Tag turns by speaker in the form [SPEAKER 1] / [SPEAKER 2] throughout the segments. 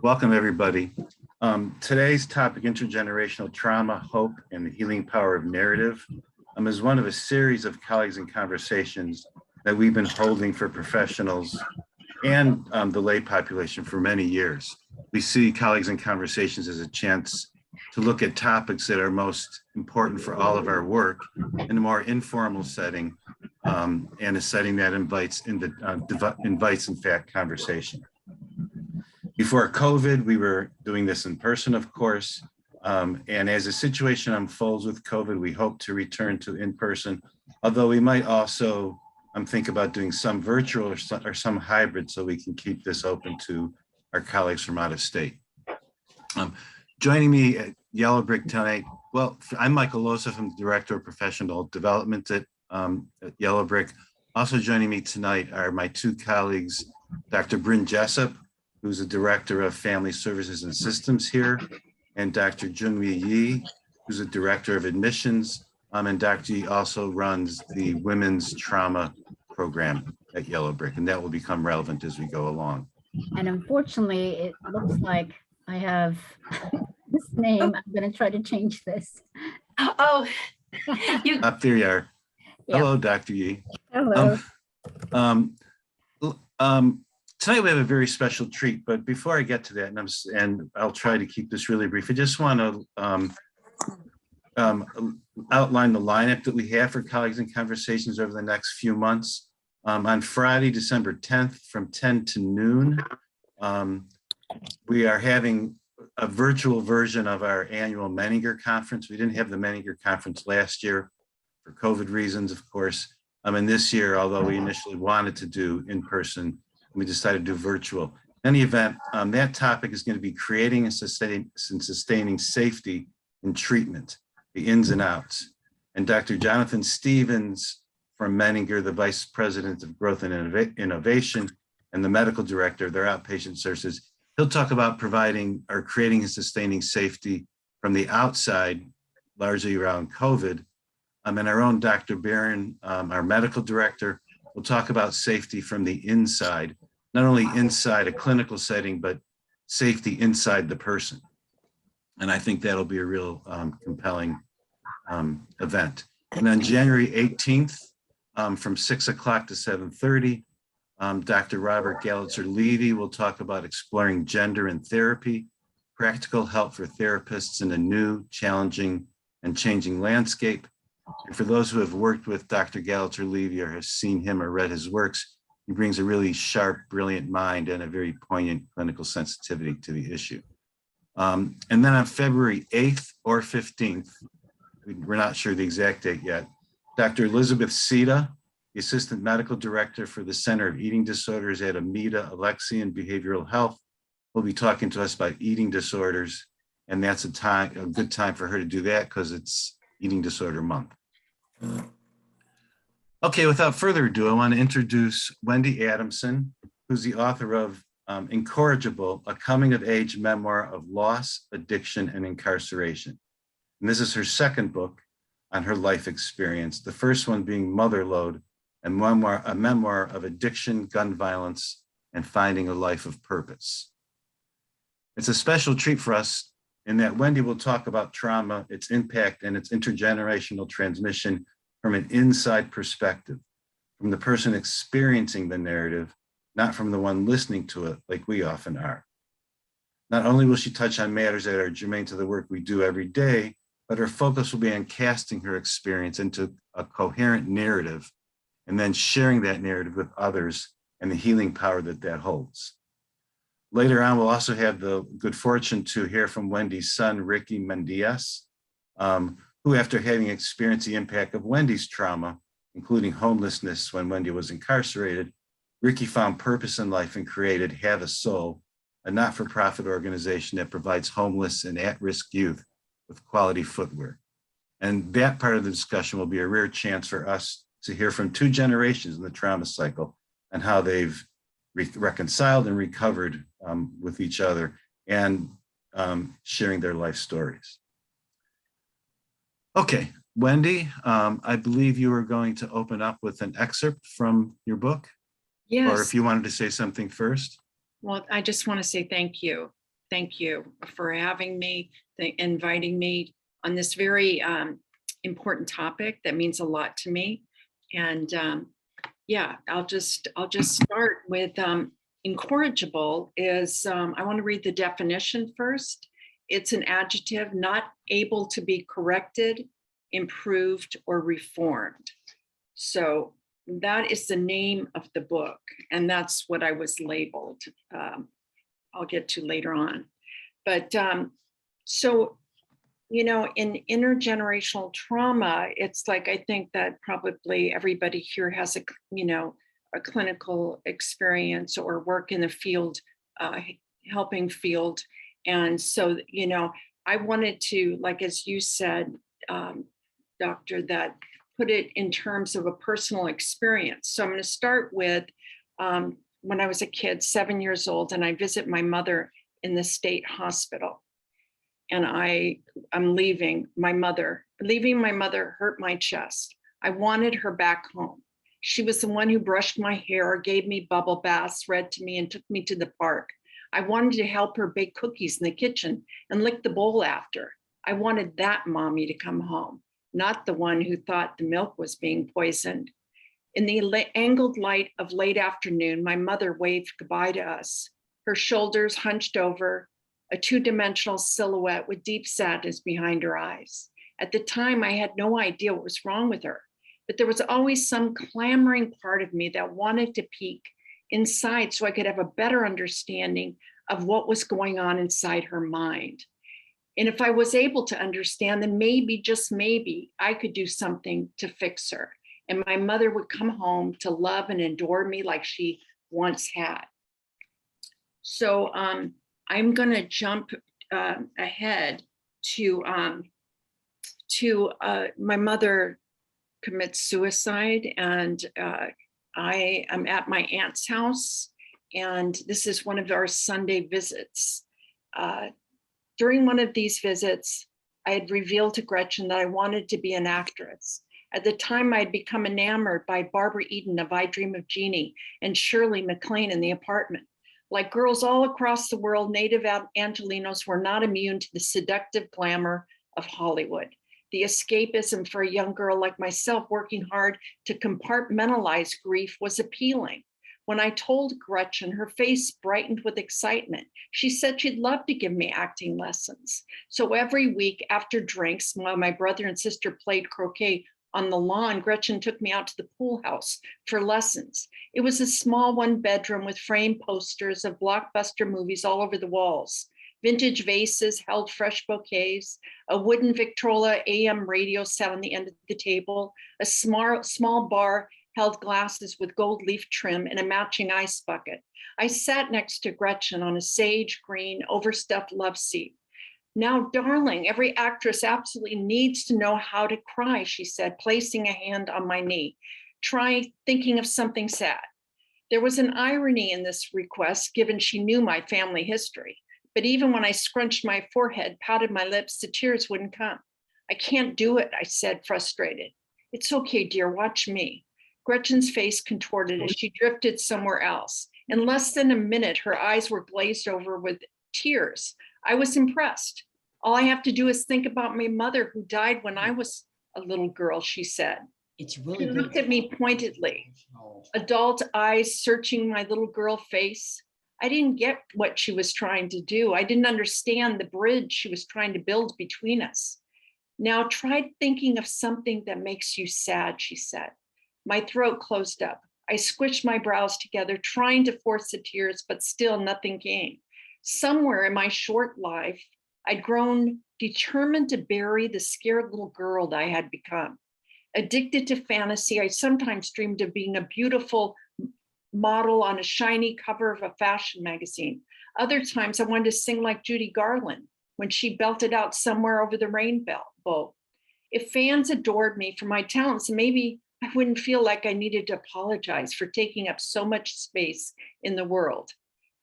[SPEAKER 1] Welcome, everybody. Today's topic, intergenerational trauma, hope, and the healing power of narrative, is one of a series of colleagues and conversations that we've been holding for professionals and the lay population for many years. We see colleagues and conversations as a chance to look at topics that are most important for all of our work in a more informal setting, and a setting that invites, in fact, conversation. Before COVID, we were doing this in person, of course, and as the situation unfolds with COVID, we hope to return to in-person, although we might also think about doing some virtual or some hybrid so we can keep this open to our colleagues from out of state. Joining me at Yellowbrick tonight, well, I'm Michael Losif, I'm the Director of Professional Development at Yellowbrick. Also joining me tonight are my two colleagues, Dr. Bryn Jessup, who's the Director of Family Services and Systems here, and Dr. Jungmi Yi, who's the Director of Admissions, and Dr. Yi also runs the Women's Trauma Program at Yellowbrick, and that will become relevant as we go along.
[SPEAKER 2] And unfortunately, it looks like I have this name. I'm going to try to change this.
[SPEAKER 3] Oh, you
[SPEAKER 1] Up there you are.
[SPEAKER 2] Yeah.
[SPEAKER 1] Hello, Dr. Yi.
[SPEAKER 2] Hello.
[SPEAKER 1] Tonight we have a very special treat, but before I get to that, and I'll try to keep this really brief, I just want to outline the lineup that we have for colleagues and conversations over the next few months. On Friday, December 10th, from 10 to noon, we are having a virtual version of our annual Menninger conference. We didn't have the Menninger conference last year for COVID reasons, of course. And this year, although we initially wanted to do in person, we decided to do virtual. In any event, that topic is going to be creating and sustaining safety in treatment, the ins and outs. And Dr. Jonathan Stevens from Menninger, the Vice President of Growth and Innovation, and the Medical Director of their outpatient services, he'll talk about providing or creating and sustaining safety from the outside, largely around COVID. And our own Dr. Barron, our Medical Director, will talk about safety from the inside, not only inside a clinical setting, but safety inside the person. And I think that'll be a real compelling event. And on January 18th, from 6 o'clock to 7:30, Dr. Robert Gallitzer-Levy will talk about exploring gender in therapy, practical help for therapists in a new, challenging, and changing landscape. And for those who have worked with Dr. Gallitzer-Levy or have seen him or read his works, he brings a really sharp, brilliant mind and a very poignant clinical sensitivity to the issue. And then on February 8th or 15th, we're not sure the exact date yet, Dr. Elizabeth Sita, the Assistant Medical Director for the Center of Eating Disorders at Amita Alexian Behavioral Health, will be talking to us about eating disorders. And that's a good time for her to do that because it's Eating Disorder Month. Okay, without further ado, I want to introduce Wendy Adamson, who's the author of Incorrigible, a coming-of-age memoir of loss, addiction, and incarceration. And this is her second book on her life experience, the first one being Mother Load, a memoir of addiction, gun violence, and finding a life of purpose. It's a special treat for us in that Wendy will talk about trauma, its impact, and its intergenerational transmission from an inside perspective, from the person experiencing the narrative, not from the one listening to it like we often are. Not only will she touch on matters that are germane to the work we do every day, but her focus will be on casting her experience into a coherent narrative and then sharing that narrative with others and the healing power that that holds. Later on, we'll also have the good fortune to hear from Wendy's son, Ricky Mendias, who, after having experienced the impact of Wendy's trauma, including homelessness when Wendy was incarcerated, Ricky found purpose in life and created Have a Soul, a not-for-profit organization that provides homeless and at-risk youth with quality footwear. And that part of the discussion will be a rare chance for us to hear from two generations in the trauma cycle and how they've reconciled and recovered with each other and sharing their life stories. Okay, Wendy, I believe you were going to open up with an excerpt from your book.
[SPEAKER 3] Yes.
[SPEAKER 1] Or if you wanted to say something first.
[SPEAKER 3] Well, I just want to say thank you
[SPEAKER 4] thank you for having me, inviting me on this very important topic that means a lot to me. And yeah, I'll just start with incorrigible is, I want to read the definition first. It's an adjective not able to be corrected, improved, or reformed. So that is the name of the book, and that's what I was labeled. I'll get to later on. But so, you know, in intergenerational trauma, it's like, I think that probably everybody here has a, you know, a clinical experience or work in the field, helping field. And so, you know, I wanted to, like, as you said, Doctor, that put it in terms of a personal experience. So I'm going to start with when I was a kid, 7 years old, and I visit my mother in the state hospital. And I'm leaving my mother. Leaving my mother hurt my chest. I wanted her back home. She was the one who brushed my hair, gave me bubble baths, read to me, and took me to the park. I wanted to help her bake cookies in the kitchen and lick the bowl after. I wanted that mommy to come home, not the one who thought the milk was being poisoned. In the angled light of late afternoon, my mother waved goodbye to us, her shoulders hunched over, a two-dimensional silhouette with deep sadness behind her eyes. At the time, I had no idea what was wrong with her, but there was always some clamoring part of me that wanted to peek inside so I could have a better understanding of what was going on inside her mind. And if I was able to understand, then maybe, just maybe, I could do something to fix her. And my mother would come home to love and adore me like she once had. So I'm going to jump ahead to my mother commits suicide, and I am at my aunt's house, and this is one of our Sunday visits. During one of these visits, I had revealed to Gretchen that I wanted to be an actress. At the time, I had become enamored by Barbara Eden of I Dream of Jeannie and Shirley MacLaine in The Apartment. Like girls all across the world, native Angelenos were not immune to the seductive glamour of Hollywood. The escapism for a young girl like myself working hard to compartmentalize grief was appealing. When I told Gretchen, her face brightened with excitement. She said she'd love to give me acting lessons. So every week after drinks, while my brother and sister played croquet on the lawn, Gretchen took me out to the pool house for lessons. It was a small one bedroom with framed posters of blockbuster movies all over the walls. Vintage vases held fresh bouquets. A wooden Victrola AM radio sat on the end of the table. A small bar held glasses with gold leaf trim and a matching ice bucket. I sat next to Gretchen on a sage green, overstuffed love seat. Now, darling, every actress absolutely needs to know how to cry, she said, placing a hand on my knee. Try thinking of something sad. There was an irony in this request, given she knew my family history. But even when I scrunched my forehead, pouted my lips, the tears wouldn't come. I can't do it, I said, frustrated. It's okay, dear, watch me. Gretchen's face contorted as she drifted somewhere else. In less than a minute, her eyes were glazed over with tears. I was impressed. All I have to do is think about my mother who died when I was a little girl, she said.
[SPEAKER 5] It's really
[SPEAKER 4] She
[SPEAKER 5] good.
[SPEAKER 4] looked at me pointedly, adult eyes searching my little girl face. I didn't get what she was trying to do. I didn't understand the bridge she was trying to build between us. Now try thinking of something that makes you sad, she said. My throat closed up. I squished my brows together, trying to force the tears, but still nothing came. Somewhere in my short life, I'd grown determined to bury the scared little girl that I had become. Addicted to fantasy, I sometimes dreamed of being a beautiful model on a shiny cover of a fashion magazine. Other times I wanted to sing like Judy Garland when she belted out Somewhere Over the Rainbow. If fans adored me for my talents, maybe I wouldn't feel like I needed to apologize for taking up so much space in the world.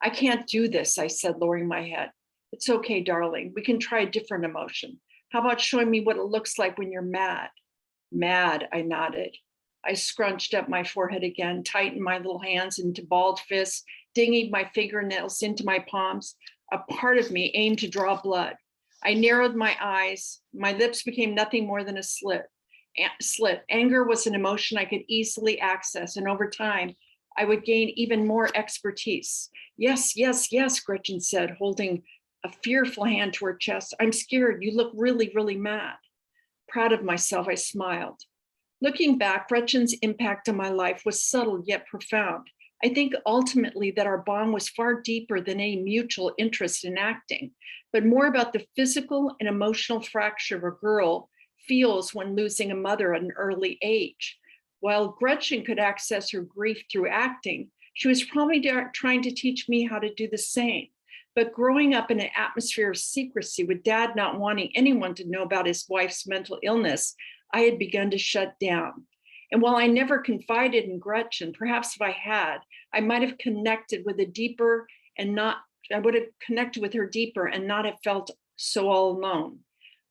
[SPEAKER 4] I can't do this, I said, lowering my head. It's okay, darling. We can try a different emotion. How about showing me what it looks like when you're mad? Mad, I nodded. I scrunched up my forehead again, tightened my little hands into balled fists, dinged my fingernails into my palms. A part of me aimed to draw blood. I narrowed my eyes. My lips became nothing more than a slit. Anger was an emotion I could easily access, and over time, I would gain even more expertise. Yes, yes, yes, Gretchen said, holding a fearful hand to her chest. I'm scared. You look really, really mad. Proud of myself, I smiled. Looking back, Gretchen's impact on my life was subtle yet profound. I think ultimately that our bond was far deeper than any mutual interest in acting, but more about the physical and emotional fracture a girl feels when losing a mother at an early age. While Gretchen could access her grief through acting, she was probably trying to teach me how to do the same. But growing up in an atmosphere of secrecy, with Dad not wanting anyone to know about his wife's mental illness, I had begun to shut down. And while I never confided in Gretchen, perhaps if I had, I might have connected with a deeper and not, I would have connected with her deeper and not have felt so all alone.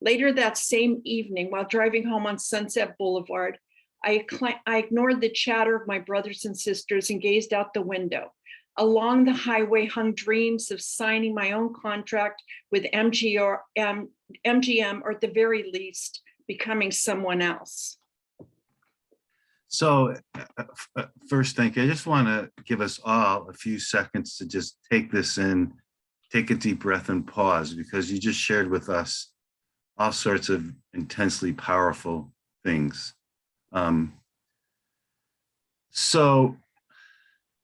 [SPEAKER 4] Later that same evening, while driving home on Sunset Boulevard, I ignored the chatter of my brothers and sisters and gazed out the window. Along the highway hung dreams of signing my own contract with MGM, or at the very least, becoming someone else.
[SPEAKER 1] So first, thank you. I just want to give us all a few seconds to just take this in, take a deep breath and pause, because you just shared with us all sorts of intensely powerful things. So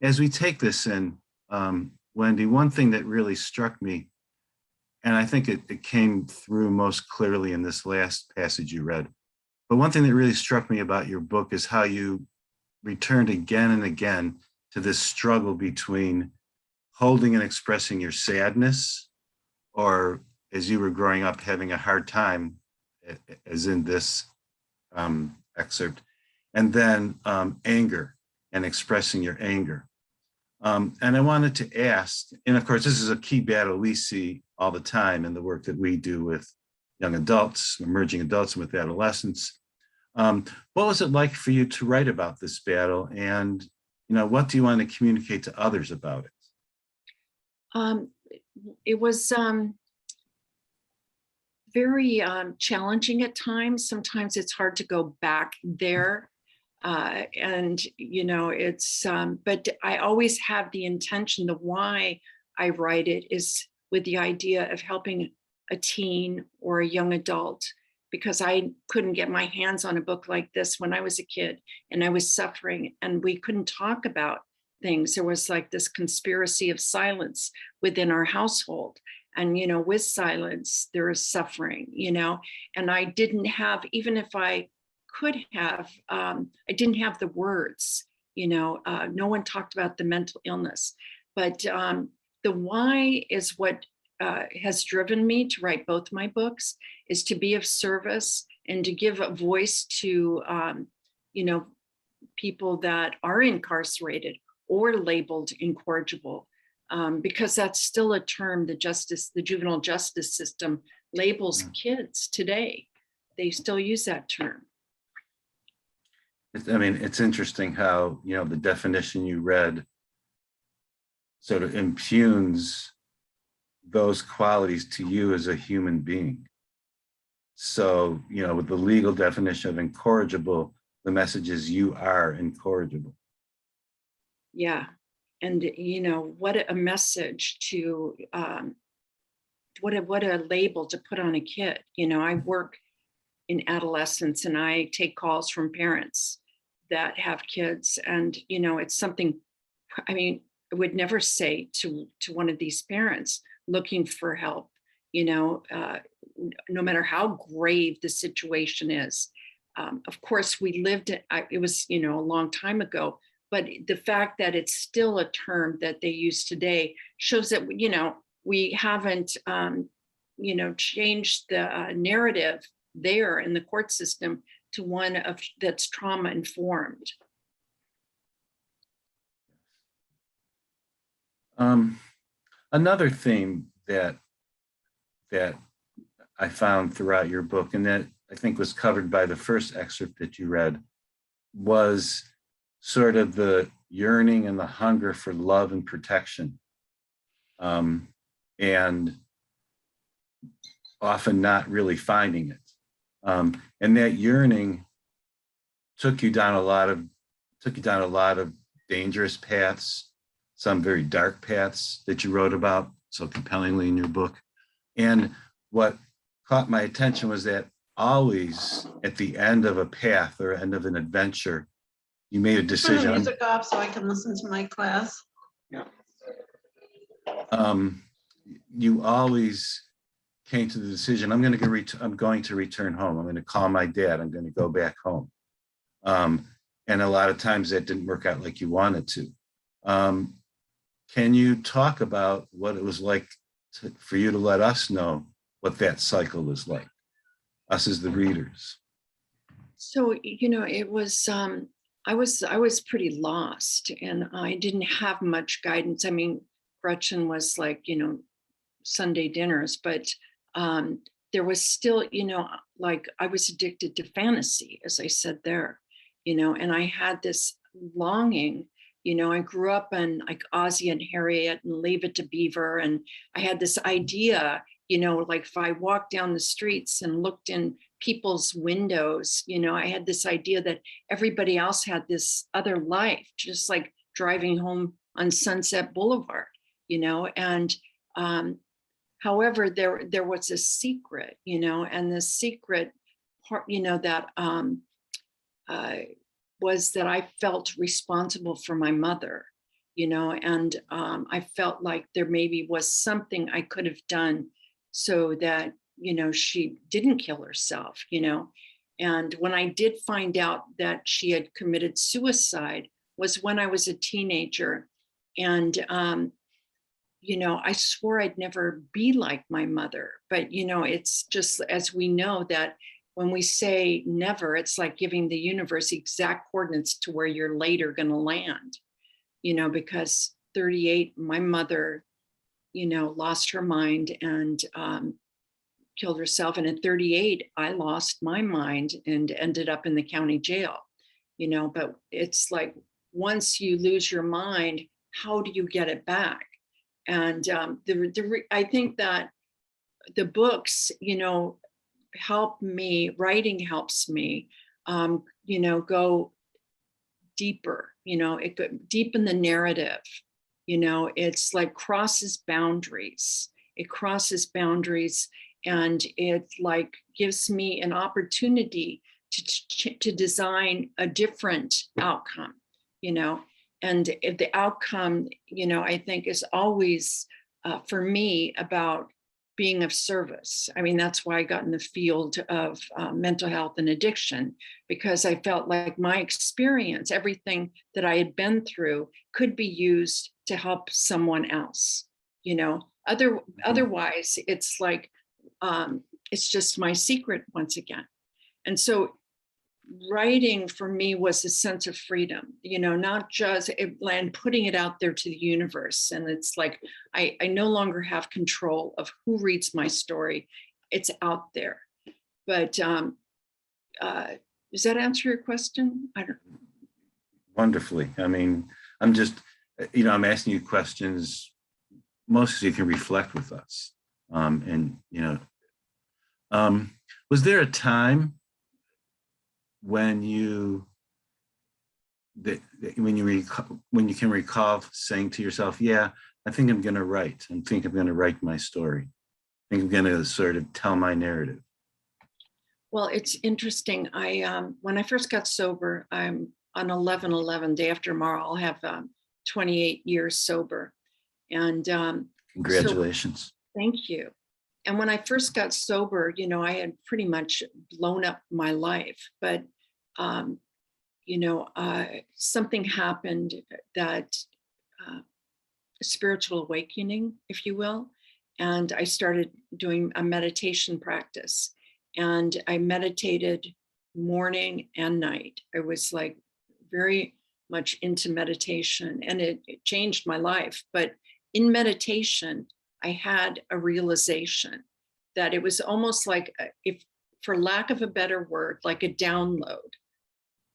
[SPEAKER 1] as we take this in, Wendy, one thing that really struck me, and I think it came through most clearly in this last passage you read, but one thing that really struck me about your book is how you returned again and again to this struggle between holding and expressing your sadness, or as you were growing up, having a hard time, as in this excerpt, and then anger and expressing your anger. And I wanted to ask, and of course, this is a key battle we see all the time in the work that we do with young adults, emerging adults, and with adolescents. What was it like for you to write about this battle, and what do you want to communicate to others about it?
[SPEAKER 4] It was very challenging at times. Sometimes it's hard to go back there. And it's, but I always have the intention, the why I write it is with the idea of helping a teen or a young adult, because I couldn't get my hands on a book like this when I was a kid and I was suffering and we couldn't talk about things. There was like this conspiracy of silence within our household. And, with silence, there is suffering, and I didn't have, even if I could have, I didn't have the words, no one talked about the mental illness, but the why is what has driven me to write both my books, is to be of service and to give a voice to, people that are incarcerated or labeled incorrigible, because that's still a term the juvenile justice system labels kids today. They still use that term.
[SPEAKER 1] I mean, it's interesting how, the definition you read sort of impugns those qualities to you as a human being. So, with the legal definition of incorrigible, the message is you are incorrigible.
[SPEAKER 4] Yeah. And, what a message to, what a label to put on a kid. I work in adolescence and I take calls from parents that have kids, and it's something, I would never say to one of these parents looking for help, no matter how grave the situation is. Of course, we lived it was a long time ago, but the fact that it's still a term that they use today shows that we haven't changed the narrative there in the court system to one of that's trauma informed.
[SPEAKER 1] Another theme that I found throughout your book, and that I think was covered by the first excerpt that you read, was sort of the yearning and the hunger for love and protection. and often not really finding it. And that yearning took you down a lot of dangerous paths, some very dark paths that you wrote about so compellingly in your book. And what caught my attention was that always at the end of a path or end of an adventure, you made a
[SPEAKER 5] Turn the
[SPEAKER 1] decision.
[SPEAKER 5] music off so I can listen to my class.
[SPEAKER 1] You always came to the decision, I'm going to return home. I'm going to call my dad. I'm going to go back home. And a lot of times that didn't work out like you wanted to. Can you talk about what it was like for you to let us know what that cycle was like, us as the readers?
[SPEAKER 4] So, it was, I was pretty lost, and I didn't have much guidance. I mean, Gretchen was like, Sunday dinners, but there was still, like I was addicted to fantasy, as I said there, and I had this longing. I grew up in like Ozzie and Harriet and Leave It to Beaver. And I had this idea, like if I walked down the streets and looked in people's windows, I had this idea that everybody else had this other life, just like driving home on Sunset Boulevard, and however, there was a secret, and the secret part, that was that I felt responsible for my mother, and I felt like there maybe was something I could have done so that, she didn't kill herself, and when I did find out that she had committed suicide was when I was a teenager. And, I swore I'd never be like my mother, but, it's just, as we know, that when we say never, it's like giving the universe exact coordinates to where you're later going to land, because 38, my mother, lost her mind and killed herself. And at 38, I lost my mind and ended up in the county jail, but it's like, once you lose your mind, how do you get it back? And I think that the books, help me, writing helps me, go deeper, it could deepen the narrative, it's like crosses boundaries. It crosses boundaries, and it like gives me an opportunity to design a different outcome, and if the outcome, I think is always for me about being of service. I mean, that's why I got in the field of mental health and addiction, because I felt like my experience, everything that I had been through, could be used to help someone else. Otherwise, it's like, it's just my secret once again. And so writing for me was a sense of freedom, not just and putting it out there to the universe. And it's like, I no longer have control of who reads my story. It's out there. But does that answer your question? I don't.
[SPEAKER 1] Wonderfully. I mean, I'm just, I'm asking you questions mostly so you can reflect with us. Was there a time when you can recall saying to yourself, yeah, I think I'm going to write. I think I'm going to write my story. I think I'm going to sort of tell my narrative.
[SPEAKER 4] Well, it's interesting. When I first got sober, I'm on 11/11, day after tomorrow, I'll have 28 years sober. And
[SPEAKER 1] congratulations.
[SPEAKER 4] So, thank you. And when I first got sober, I had pretty much blown up my life, but, something happened that a spiritual awakening, if you will. And I started doing a meditation practice, and I meditated morning and night. I was like very much into meditation, and it changed my life. But in meditation, I had a realization that it was almost like, if, for lack of a better word, like a download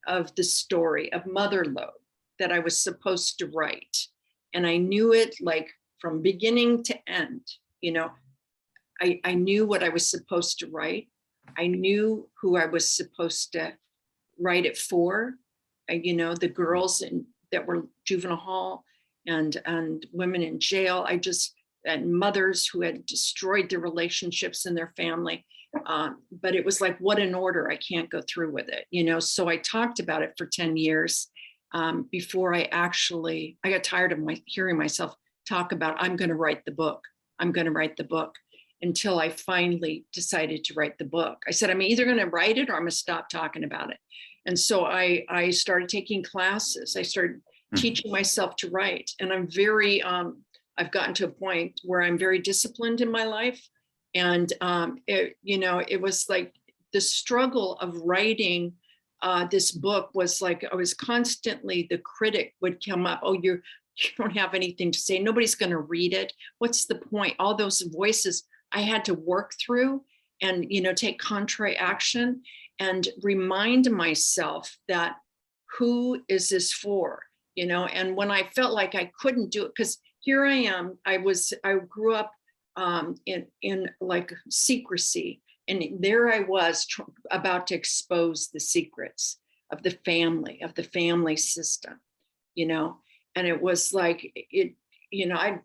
[SPEAKER 4] of the story of Mother Load that I was supposed to write. And I knew it like from beginning to end, You know, I knew what I was supposed to write. I knew who I was supposed to write it for. You know, the girls that were juvenile hall and women in jail. And mothers who had destroyed their relationships in their family. But it was like, what an order, I can't go through with it, you know? So I talked about it for 10 years before I got tired of hearing myself talk about, I'm gonna write the book. I'm gonna write the book, until I finally decided to write the book. I said, I'm either gonna write it or I'm gonna stop talking about it. And so I started taking classes. I started teaching myself to write. And I'm very, I've gotten to a point where I'm very disciplined in my life. And, it was like the struggle of writing this book was like, I was constantly, the critic would come up, oh, you don't have anything to say. Nobody's going to read it. What's the point? All those voices I had to work through and, take contrary action and remind myself that who is this for? And when I felt like I couldn't do it, because here I am, I grew up in like secrecy, and there I was about to expose the secrets of the family system, and it was like I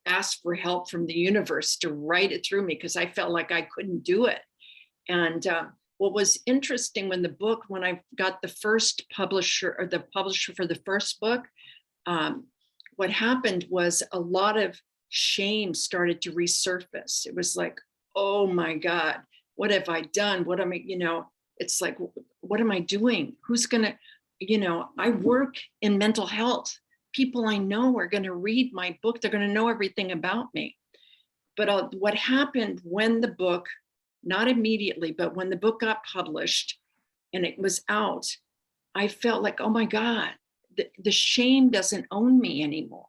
[SPEAKER 4] asked for help from the universe to write it through me because I felt like I couldn't do it. And what was interesting when I got the first publisher, or the publisher for the first book, what happened was a lot of shame started to resurface. It was like, oh my God, what have I done? What am I, it's like, what am I doing? Who's gonna, I work in mental health. People I know are gonna read my book. They're gonna know everything about me. But what happened when the book, not immediately, but when the book got published and it was out, I felt like, oh my God, the shame doesn't own me anymore.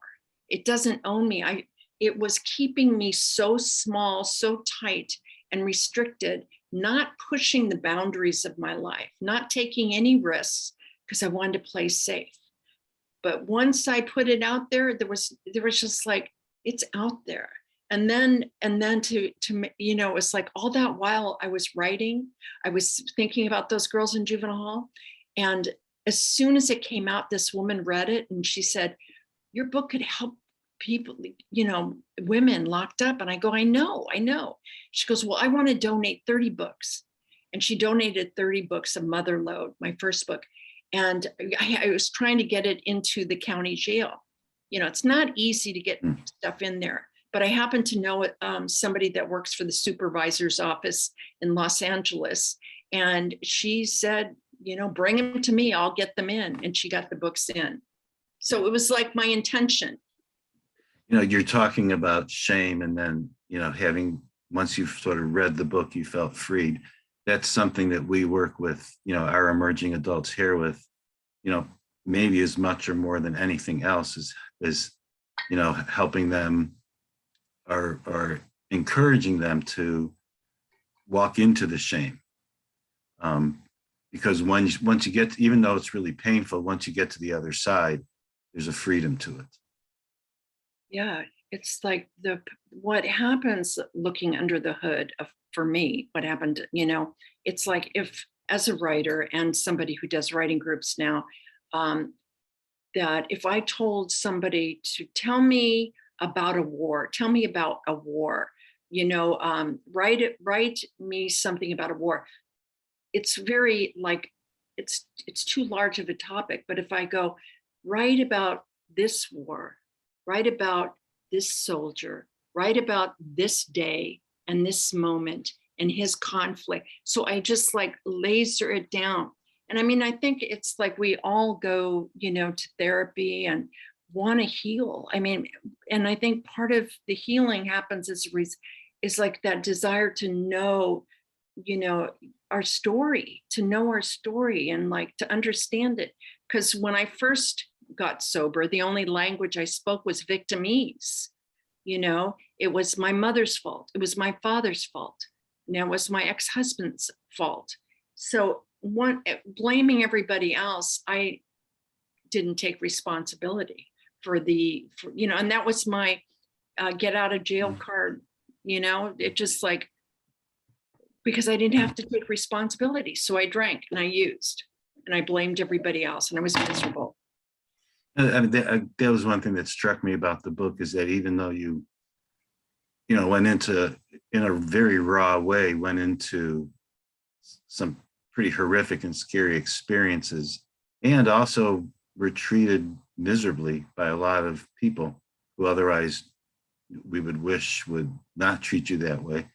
[SPEAKER 4] It doesn't own me. It was keeping me so small, so tight and restricted, not pushing the boundaries of my life, not taking any risks because I wanted to play safe. But once I put it out there, there was just like, it's out there. And then to it was like all that while I was writing, I was thinking about those girls in juvenile hall. And as soon as it came out, this woman read it and she said, your book could help people, women locked up. And I go, I know. She goes, well, I want to donate 30 books. And she donated 30 books of Mother Load, my first book. And I was trying to get it into the county jail. It's not easy to get stuff in there. But I happen to know somebody that works for the supervisor's office in Los Angeles. And she said, bring them to me, I'll get them in. And she got the books in. So it was like my intention.
[SPEAKER 1] You're talking about shame, and then, once you've sort of read the book, you felt freed. That's something that we work with, our emerging adults here with, maybe as much or more than anything else is helping them or encouraging them to walk into the shame. Because once you get, even though it's really painful, once you get to the other side, there's a freedom to it.
[SPEAKER 4] Yeah, it's like what happens looking under the hood for me, what happened, it's like if, as a writer and somebody who does writing groups now, that if I told somebody to tell me about a war, write me something about a war. It's very like, it's too large of a topic. But if I go, write about this war, write about this soldier, write about this day and this moment and his conflict. So I just like laser it down. And I mean, I think it's like we all go, to therapy and want to heal. I mean, and I think part of the healing happens is like that desire to know, our story, and like to understand it. Because when I first got sober, the only language I spoke was victimese. It was my mother's fault. It was my father's fault. It was my ex-husband's fault. So blaming everybody else, I didn't take responsibility for and that was my get out of jail card, it just like, because I didn't have to take responsibility. So I drank and I used and I blamed everybody else and I was miserable.
[SPEAKER 1] I mean, that was one thing that struck me about the book, is that even though you went into, in a very raw way, went into some pretty horrific and scary experiences, and also were treated miserably by a lot of people who otherwise we would wish would not treat you that way.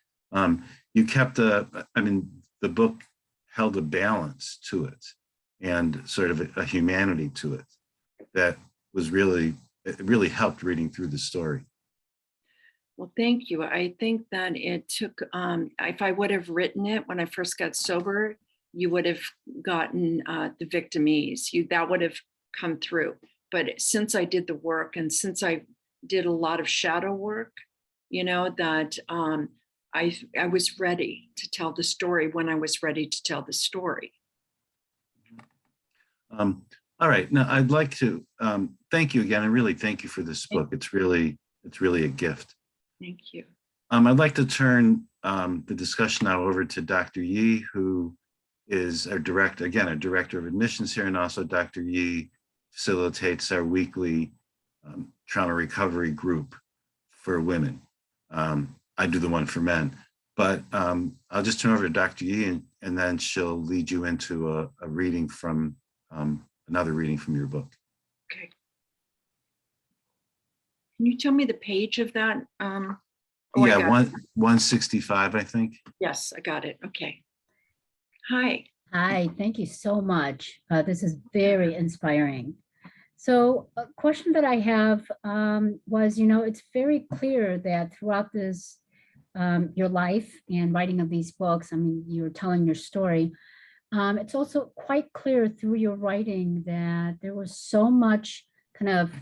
[SPEAKER 1] You kept the book held a balance to it and sort of a humanity to it that was it really helped reading through the story.
[SPEAKER 4] Well, thank you. I think that it took, if I would have written it when I first got sober, you would have gotten the victimese. That would have come through. But since I did the work and since I did a lot of shadow work, that I was ready to tell the story when I was ready to tell the story.
[SPEAKER 1] All right. Now I'd like to thank you again. And really thank you for this book. It's really a gift.
[SPEAKER 4] Thank you.
[SPEAKER 1] I'd like to turn the discussion now over to Dr. Yee, who is our director of admissions here, and also Dr. Yee facilitates our weekly trauma recovery group for women. I do the one for men, but I'll just turn over to Dr. Yee, and then she'll lead you into a reading from another reading from your book.
[SPEAKER 4] Okay. Can you tell me the page of that? Oh,
[SPEAKER 1] yeah,
[SPEAKER 4] I got it.
[SPEAKER 1] 165, I think.
[SPEAKER 4] Yes, I got it. Okay. Hi.
[SPEAKER 2] Hi, thank you so much. This is very inspiring. So a question that I have was, it's very clear that throughout this, your life and writing of these books, I mean, you're telling your story. It's also quite clear through your writing that there was so much kind of,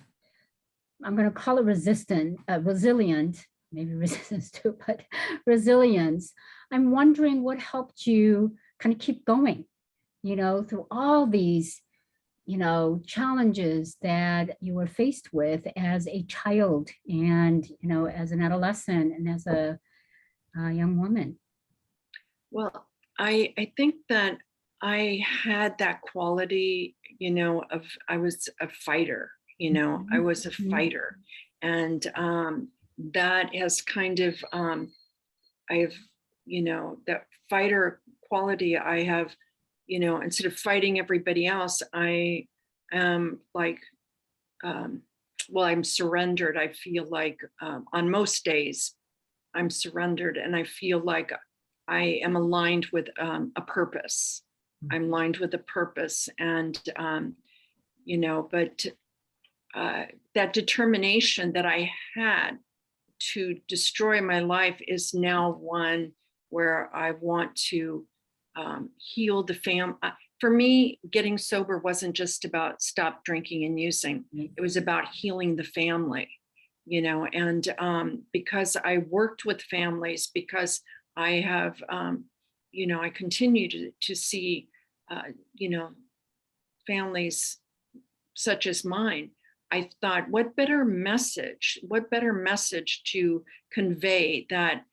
[SPEAKER 2] I'm going to call it resilient, maybe resistance too, but resilience. I'm wondering what helped you kind of keep going, through all these, challenges that you were faced with as a child and, as an adolescent and as a young woman.
[SPEAKER 4] Well, I think that I had that quality, of I was a fighter, I was a fighter. And that has kind of, I've, that fighter quality I have, instead of fighting everybody else, I am like, well, I'm surrendered. I feel like on most days I'm surrendered and I feel like I am aligned with a purpose. I'm aligned with a purpose and, but that determination that I had to destroy my life is now one where I want to heal the family. For me, getting sober wasn't just about stop drinking and using. It was about healing the family, and because I worked with families, because I have, I continue to see, families such as mine. I thought, what better message to convey that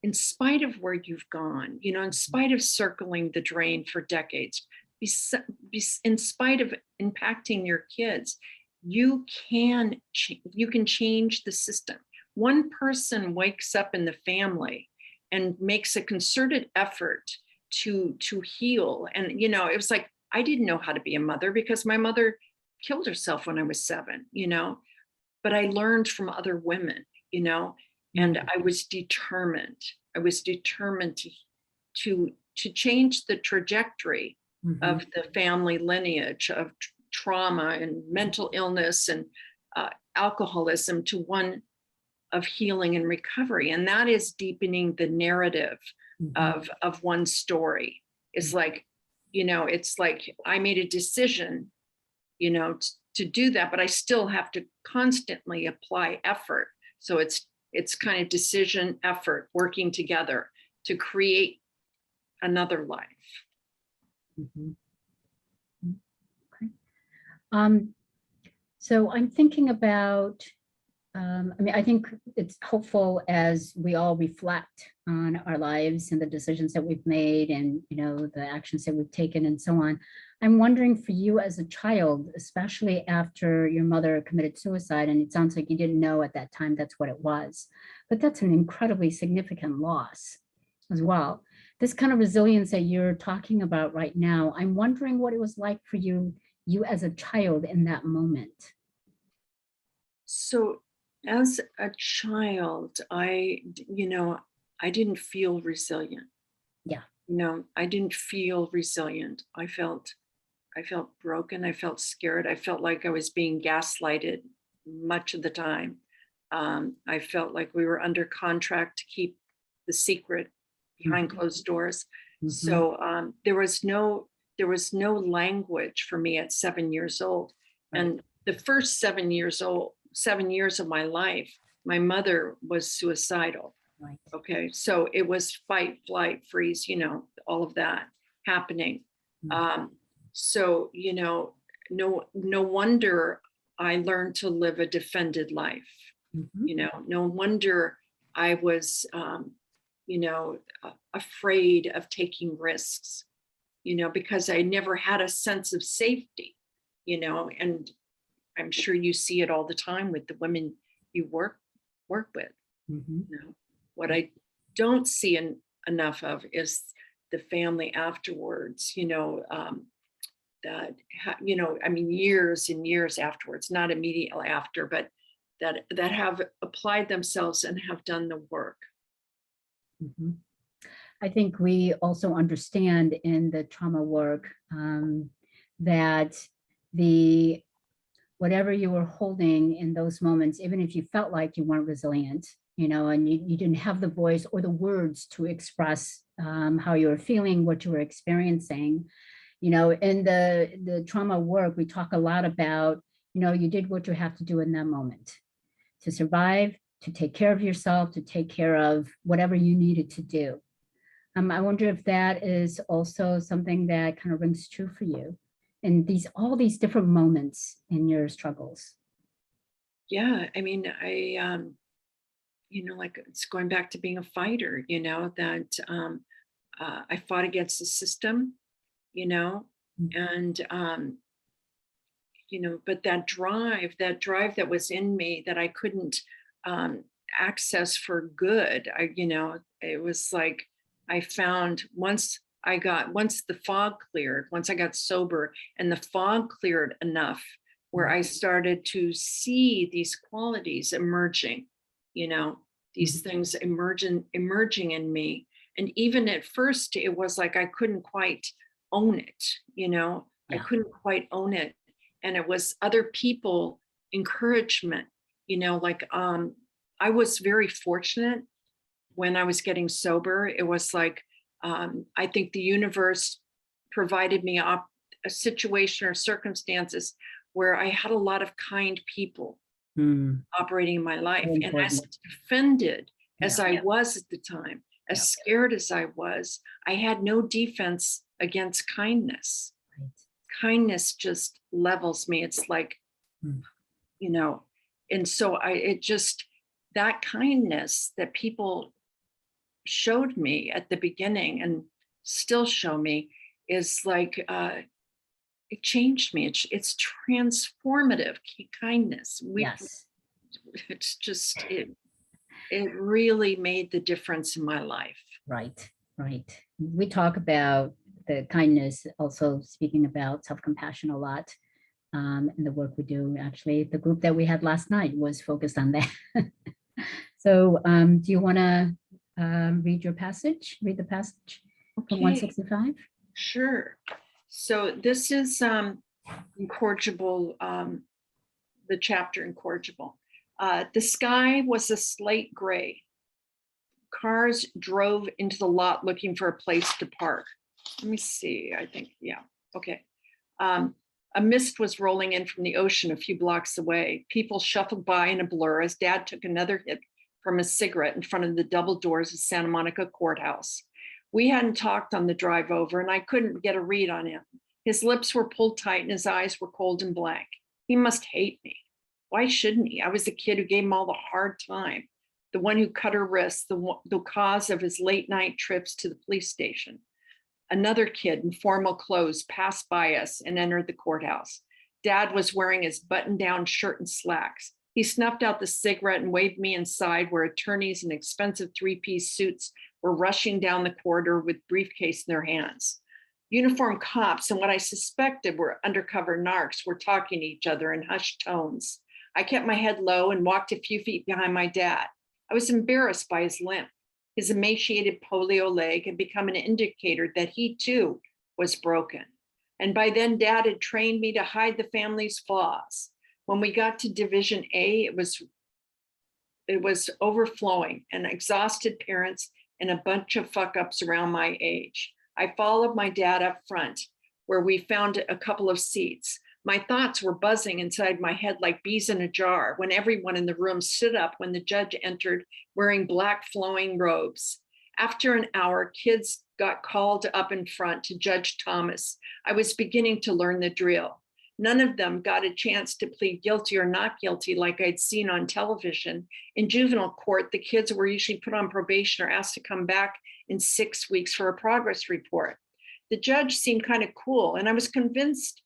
[SPEAKER 4] in spite of where you've gone, in spite of circling the drain for decades, in spite of impacting your kids, you can change the system. One person wakes up in the family and makes a concerted effort to heal. And, it was like, I didn't know how to be a mother because my mother killed herself when I was 7, but I learned from other women, and I was determined. I was determined to change the trajectory of the family lineage of trauma and mental illness and alcoholism to one of healing and recovery. And that is deepening the narrative of one story. It's like, it's like I made a decision, to do that, but I still have to constantly apply effort. So it's kind of decision, effort, working together to create another life.
[SPEAKER 2] Okay. So I'm thinking about I mean, I think it's hopeful as we all reflect on our lives and the decisions that we've made and, you know, the actions that we've taken and so on. I'm wondering for you as a child, especially after your mother committed suicide, and it sounds like you didn't know at that time that's what it was, but that's an incredibly significant loss as well. This kind of resilience that you're talking about right now, I'm wondering what it was like for you as a child in that moment.
[SPEAKER 4] So as a child, I didn't feel resilient.
[SPEAKER 2] Yeah.
[SPEAKER 4] No, I didn't feel resilient. I felt broken. I felt scared. I felt like I was being gaslighted much of the time. I felt like we were under contract to keep the secret behind closed doors.
[SPEAKER 2] Mhm.
[SPEAKER 4] So there was no language for me at 7 years old.
[SPEAKER 2] Right.
[SPEAKER 4] And the first 7 years of my life, my mother was suicidal.
[SPEAKER 2] Right.
[SPEAKER 4] Okay. So it was fight, flight, freeze, all of that happening. So, no wonder I learned to live a defended life.
[SPEAKER 2] Mhm.
[SPEAKER 4] No wonder I was, afraid of taking risks, because I never had a sense of safety, and I'm sure you see it all the time with the women you work with.
[SPEAKER 2] Mhm.
[SPEAKER 4] What I don't see enough of is the family afterwards, I mean, years and years afterwards, not immediately after, but that have applied themselves and have done the work.
[SPEAKER 2] Mhm. I think we also understand in the trauma work that the whatever you were holding in those moments, even if you felt like you weren't resilient, and you didn't have the voice or the words to express how you were feeling, what you were experiencing, in the trauma work, we talk a lot about, you did what you have to do in that moment to survive, to take care of yourself, to take care of whatever you needed to do. I wonder if that is also something that kind of rings true for you and all these different moments in your struggles.
[SPEAKER 4] Yeah, I mean, like it's going back to being a fighter, that I fought against the system, and but that drive that was in me that I couldn't access for good. It was like I found once the fog cleared, once I got sober and the fog cleared enough where I started to see these qualities emerging, these things emerging in me. And even at first it was like I couldn't quite own it, I
[SPEAKER 2] Yeah.
[SPEAKER 4] couldn't quite own it. And it was other people encouragement, I was very fortunate when I was getting sober. It was like I think the universe provided me a situation or circumstances where I had a lot of kind people operating in my life.
[SPEAKER 2] Very
[SPEAKER 4] And as
[SPEAKER 2] important.
[SPEAKER 4] defended as
[SPEAKER 2] Yeah.
[SPEAKER 4] I was at the time, as
[SPEAKER 2] Yeah.
[SPEAKER 4] scared as I was, I had no defense against kindness.
[SPEAKER 2] Right.
[SPEAKER 4] Kindness just levels me. It's like,
[SPEAKER 2] Mm.
[SPEAKER 4] And so that kindness that people showed me at the beginning and still show me is like, it changed me. It's transformative kindness.
[SPEAKER 2] Yes.
[SPEAKER 4] It's just, it really made the difference in my life.
[SPEAKER 2] Right. Right. We talk about the kindness, also speaking about self-compassion a lot in the work we do. Actually, the group that we had last night was focused on that. So do you want to read the passage from 165?
[SPEAKER 4] Sure. So this is Incorrigible, the chapter Incorrigible. The sky was a slate gray. Cars drove into the lot looking for a place to park. Let me see, I think, yeah, okay. A mist was rolling in from the ocean a few blocks away. People shuffled by in a blur as Dad took another hit from a cigarette in front of the double doors of Santa Monica Courthouse. We hadn't talked on the drive over, and I couldn't get a read on him. His lips were pulled tight and his eyes were cold and blank. He must hate me. Why shouldn't he? I was the kid who gave him all the hard time, the one who cut her wrists, the cause of his late night trips to the police station. Another kid in formal clothes passed by us and entered the courthouse. Dad was wearing his button-down shirt and slacks. He snuffed out the cigarette and waved me inside, where attorneys in expensive three-piece suits were rushing down the corridor with briefcase in their hands. Uniformed cops and what I suspected were undercover narcs were talking to each other in hushed tones. I kept my head low and walked a few feet behind my dad. I was embarrassed by his limp. His emaciated polio leg had become an indicator that he too was broken. And by then, Dad had trained me to hide the family's flaws. When we got to Division A, it was overflowing, and exhausted parents and a bunch of fuck-ups around my age. I followed my dad up front, where we found a couple of seats. My thoughts were buzzing inside my head like bees in a jar when everyone in the room stood up when the judge entered wearing black flowing robes. After an hour, kids got called up in front to Judge Thomas. I was beginning to learn the drill. None of them got a chance to plead guilty or not guilty like I'd seen on television. In juvenile court, the kids were usually put on probation or asked to come back in 6 weeks for a progress report. The judge seemed kind of cool, and I was convinced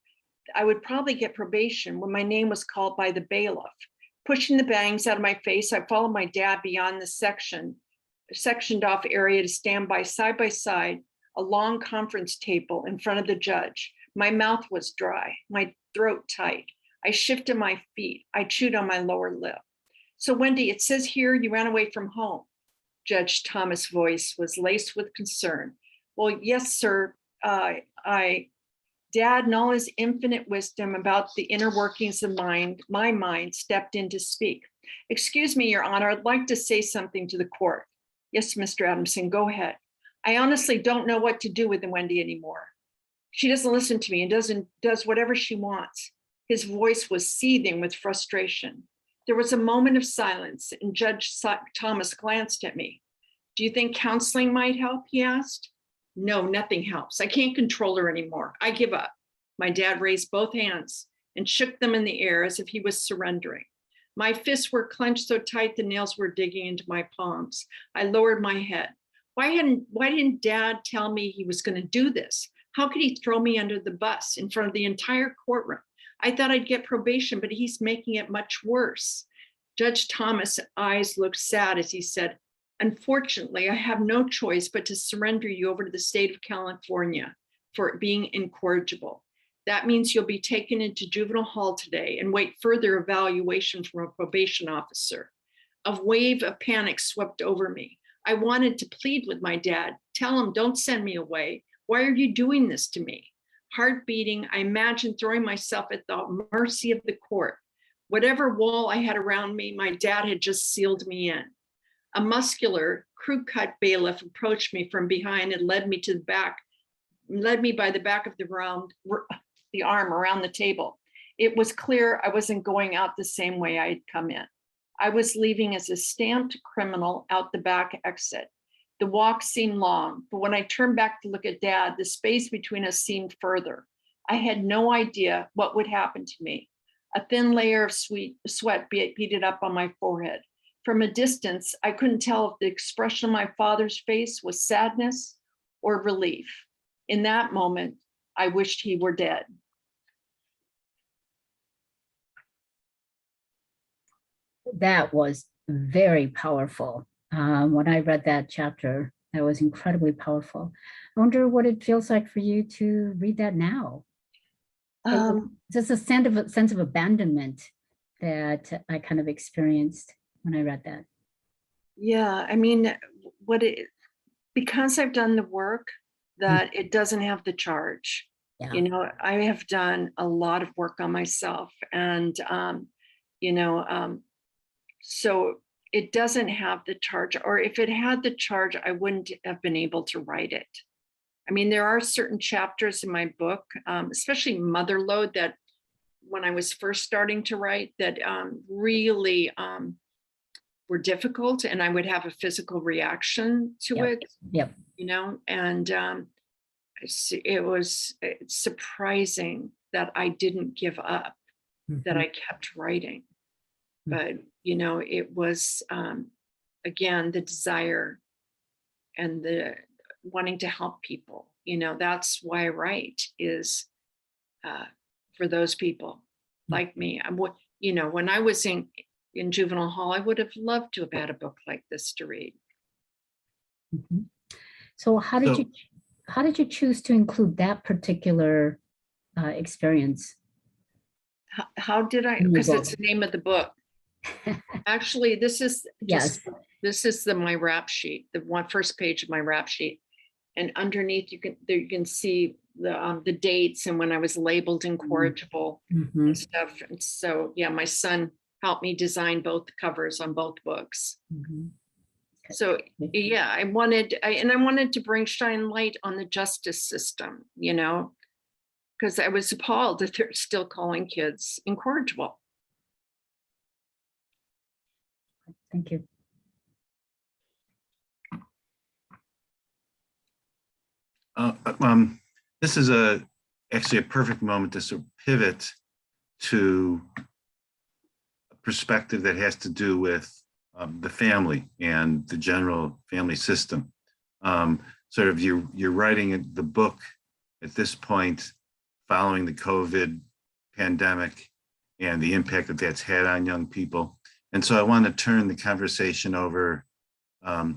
[SPEAKER 4] I would probably get probation when my name was called by the bailiff. Pushing the bangs out of my face, I followed my dad beyond the sectioned off area to stand by side, a long conference table in front of the judge. My mouth was dry, my throat tight. I shifted my feet. I chewed on my lower lip. So Wendy, it says here you ran away from home. Judge Thomas' voice was laced with concern. Well, yes, sir. Dad, in all his infinite wisdom about the inner workings of my mind, stepped in to speak. Excuse me, Your Honor, I'd like to say something to the court. Yes, Mr. Adamson, go ahead. I honestly don't know what to do with Wendy anymore. She doesn't listen to me and does whatever she wants. His voice was seething with frustration. There was a moment of silence, and Judge Thomas glanced at me. Do you think counseling might help? He asked. No, nothing helps. I can't control her anymore. I give up. My dad raised both hands and shook them in the air as if he was surrendering. My fists were clenched so tight the nails were digging into my palms. I lowered my head. Why didn't Dad tell me he was going to do this? How could he throw me under the bus in front of the entire courtroom? I thought I'd get probation, but he's making it much worse. Judge Thomas' eyes looked sad as he said, unfortunately, I have no choice but to surrender you over to the state of California for being incorrigible. That means you'll be taken into juvenile hall today and wait further evaluation from a probation officer. A wave of panic swept over me. I wanted to plead with my dad, tell him, don't send me away. Why are you doing this to me? Heart beating, I imagined throwing myself at the mercy of the court. Whatever wall I had around me, my dad had just sealed me in. A muscular, crew-cut bailiff approached me from behind and led me by the back of the arm around the table. It was clear I wasn't going out the same way I had come in. I was leaving as a stamped criminal out the back exit. The walk seemed long, but when I turned back to look at Dad, the space between us seemed further. I had no idea what would happen to me. A thin layer of sweat beaded up on my forehead. From a distance, I couldn't tell if the expression on my father's face was sadness or relief. In that moment, I wished he were dead.
[SPEAKER 2] That was very powerful. When I read that chapter, that was incredibly powerful. I wonder what it feels like for you to read that now. Just a sense of abandonment that I kind of experienced when I read that.
[SPEAKER 4] Yeah, I mean, because I've done the work that it doesn't have the charge.
[SPEAKER 2] Yeah.
[SPEAKER 4] You know, I have done a lot of work on myself, and so it doesn't have the charge, or if it had the charge, I wouldn't have been able to write it. I mean, there are certain chapters in my book, especially Mother Load, that when I was first starting to write, that really were difficult, and I would have a physical reaction to it.
[SPEAKER 2] Yep.
[SPEAKER 4] You know, and it's surprising that I didn't give up, that I kept writing. But, you know, it was, again, the desire and the wanting to help people. You know, that's why I write, is for those people like me. I'm what, you know, when I was in juvenile hall, I would have loved to have had a book like this to read.
[SPEAKER 2] Mhm. So how did
[SPEAKER 1] So-
[SPEAKER 2] you choose to include that particular experience?
[SPEAKER 4] How did I?
[SPEAKER 2] In the
[SPEAKER 4] Because it's
[SPEAKER 2] book.
[SPEAKER 4] the name of the book. Actually, this is
[SPEAKER 2] Yes.
[SPEAKER 4] just, this is my rap sheet, the first page of my rap sheet. And underneath you can see the dates and when I was labeled incorrigible
[SPEAKER 2] Mhm.
[SPEAKER 4] and stuff. And so, yeah, my son helped me design both covers on both books.
[SPEAKER 2] Mhm.
[SPEAKER 4] So yeah, I wanted to bring shine light on the justice system, you know, because I was appalled that they're still calling kids incorrigible.
[SPEAKER 2] Thank you.
[SPEAKER 1] This is actually a perfect moment to sort of pivot to a perspective that has to do with the family and the general family system. Sort of you're writing the book at this point following the COVID pandemic and the impact that that's had on young people. And so I want to turn the conversation over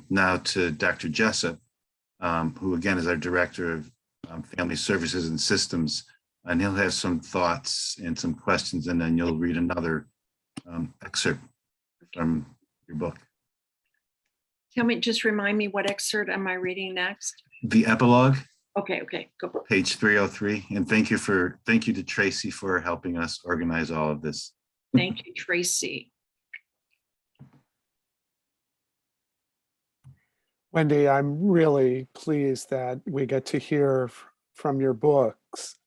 [SPEAKER 1] now to Dr. Jessup, who again is our Director of Family Services and Systems, and he'll have some thoughts and some questions, and then you'll read another excerpt from your book.
[SPEAKER 4] Just remind me, what excerpt am I reading next?
[SPEAKER 1] The epilogue,
[SPEAKER 4] Okay, go.
[SPEAKER 1] page 303. And thank you to Tracy for helping us organize all of this.
[SPEAKER 4] Thank you, Tracy.
[SPEAKER 6] Wendy, I'm really pleased that we get to hear from your books,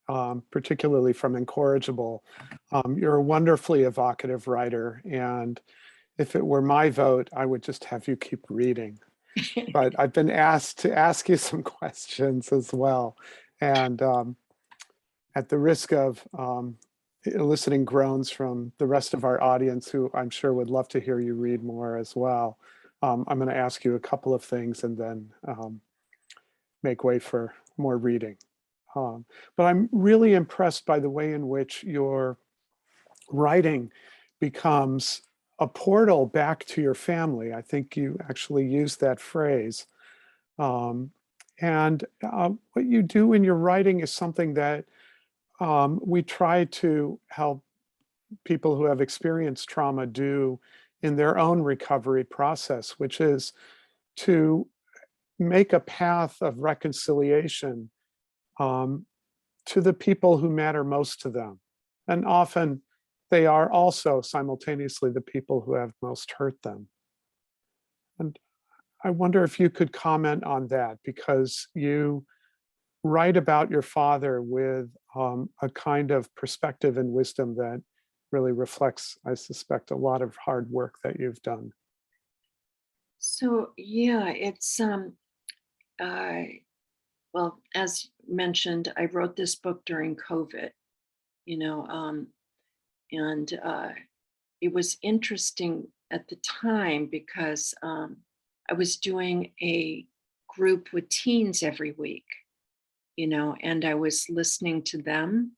[SPEAKER 6] particularly from Incorrigible. You're a wonderfully evocative writer, and if it were my vote, I would just have you keep reading. But I've been asked to ask you some questions as well. And at the risk of eliciting groans from the rest of our audience, who I'm sure would love to hear you read more as well, I'm going to ask you a couple of things and then make way for more reading. But I'm really impressed by the way in which your writing becomes a portal back to your family. I think you actually used that phrase. And what you do in your writing is something that we try to help people who have experienced trauma do in their own recovery process, which is to make a path of reconciliation to the people who matter most to them. And often they are also simultaneously the people who have most hurt them. And I wonder if you could comment on that, because you write about your father with a kind of perspective and wisdom that really reflects, I suspect, a lot of hard work that you've done.
[SPEAKER 4] So yeah, it's well, as mentioned, I wrote this book during COVID, you know, and it was interesting at the time because I was doing a group with teens every week, you know, and I was listening to them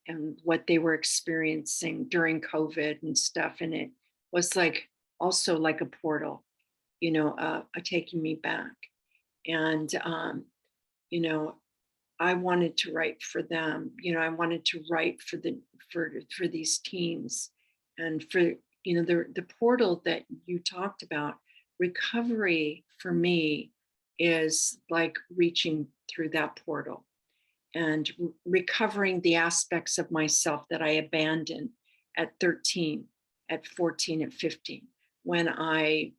[SPEAKER 4] and what they were experiencing during COVID and stuff. And it was like also like a portal, you know, taking me back. And, you know, I wanted to write for them, you know, I wanted to write for these teens, and for, you know, the portal that you talked about. Recovery for me is like reaching through that portal and recovering the aspects of myself that I abandoned at 13, at 14, at 15, when I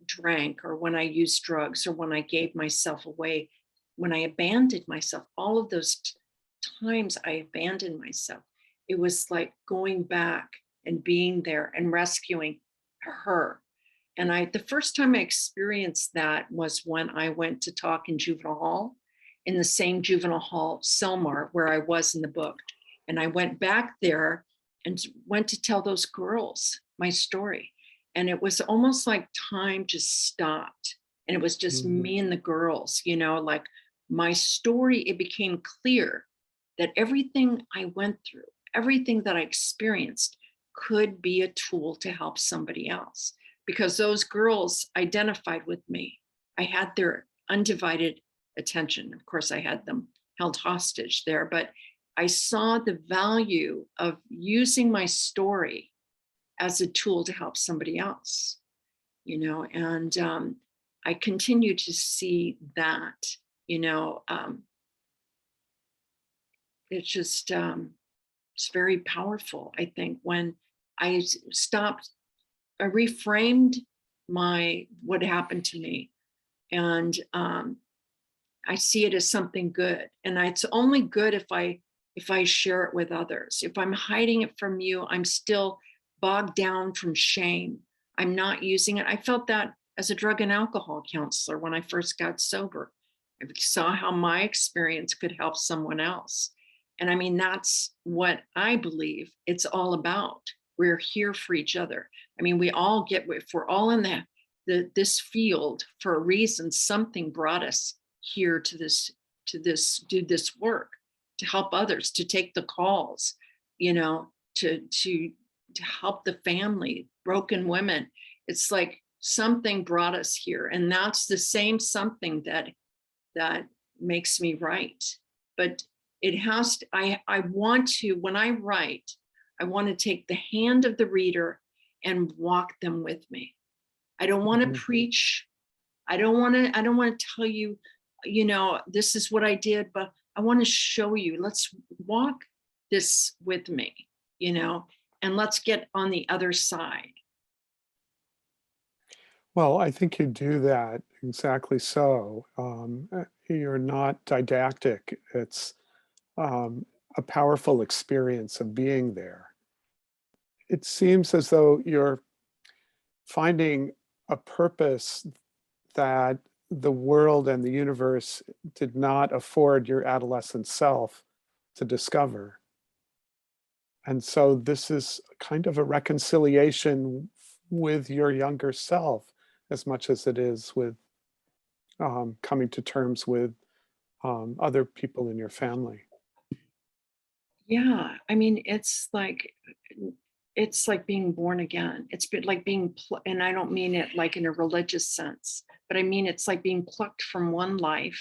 [SPEAKER 4] drank or when I used drugs or when I gave myself away, when I abandoned myself. All of those times I abandoned myself, it was like going back and being there and rescuing her. And the first time I experienced that was when I went to talk in juvenile hall, in the same juvenile hall, Selmar, where I was in the book. And I went back there and went to tell those girls, my story. And it was almost like time just stopped. And it was just me and the girls, you know, like my story, it became clear that everything I went through, everything that I experienced could be a tool to help somebody else, because those girls identified with me. I had their undivided attention. Of course, I had them held hostage there, but I saw the value of using my story as a tool to help somebody else, you know, and I continue to see that, you know, it's just, it's very powerful, I think, when I stopped, I reframed what happened to me. And I see it as something good. And it's only good if I share it with others. If I'm hiding it from you, I'm still bogged down from shame. I'm not using it. I felt that as a drug and alcohol counselor when I first got sober. I saw how my experience could help someone else. And I mean, that's what I believe it's all about. We're here for each other. I mean, we all get, if we're all in this field for a reason, something brought us here to do this work, to help others, to take the calls, you know, to help the family, broken women. It's like something brought us here. And that's the same something that makes me write. But it has to, I want to, when I write, I want to take the hand of the reader and walk them with me. I don't want to preach. I don't want to tell you, you know, this is what I did, but I want to show you, let's walk this with me, you know, and let's get on the other side.
[SPEAKER 6] Well, I think you do that exactly so. You're not didactic. It's a powerful experience of being there. It seems as though you're finding a purpose that the world and the universe did not afford your adolescent self to discover. And so this is kind of a reconciliation with your younger self as much as it is with coming to terms with other people in your family.
[SPEAKER 4] Yeah, I mean, it's like being born again. It's like being, and I don't mean it like in a religious sense, but I mean, it's like being plucked from one life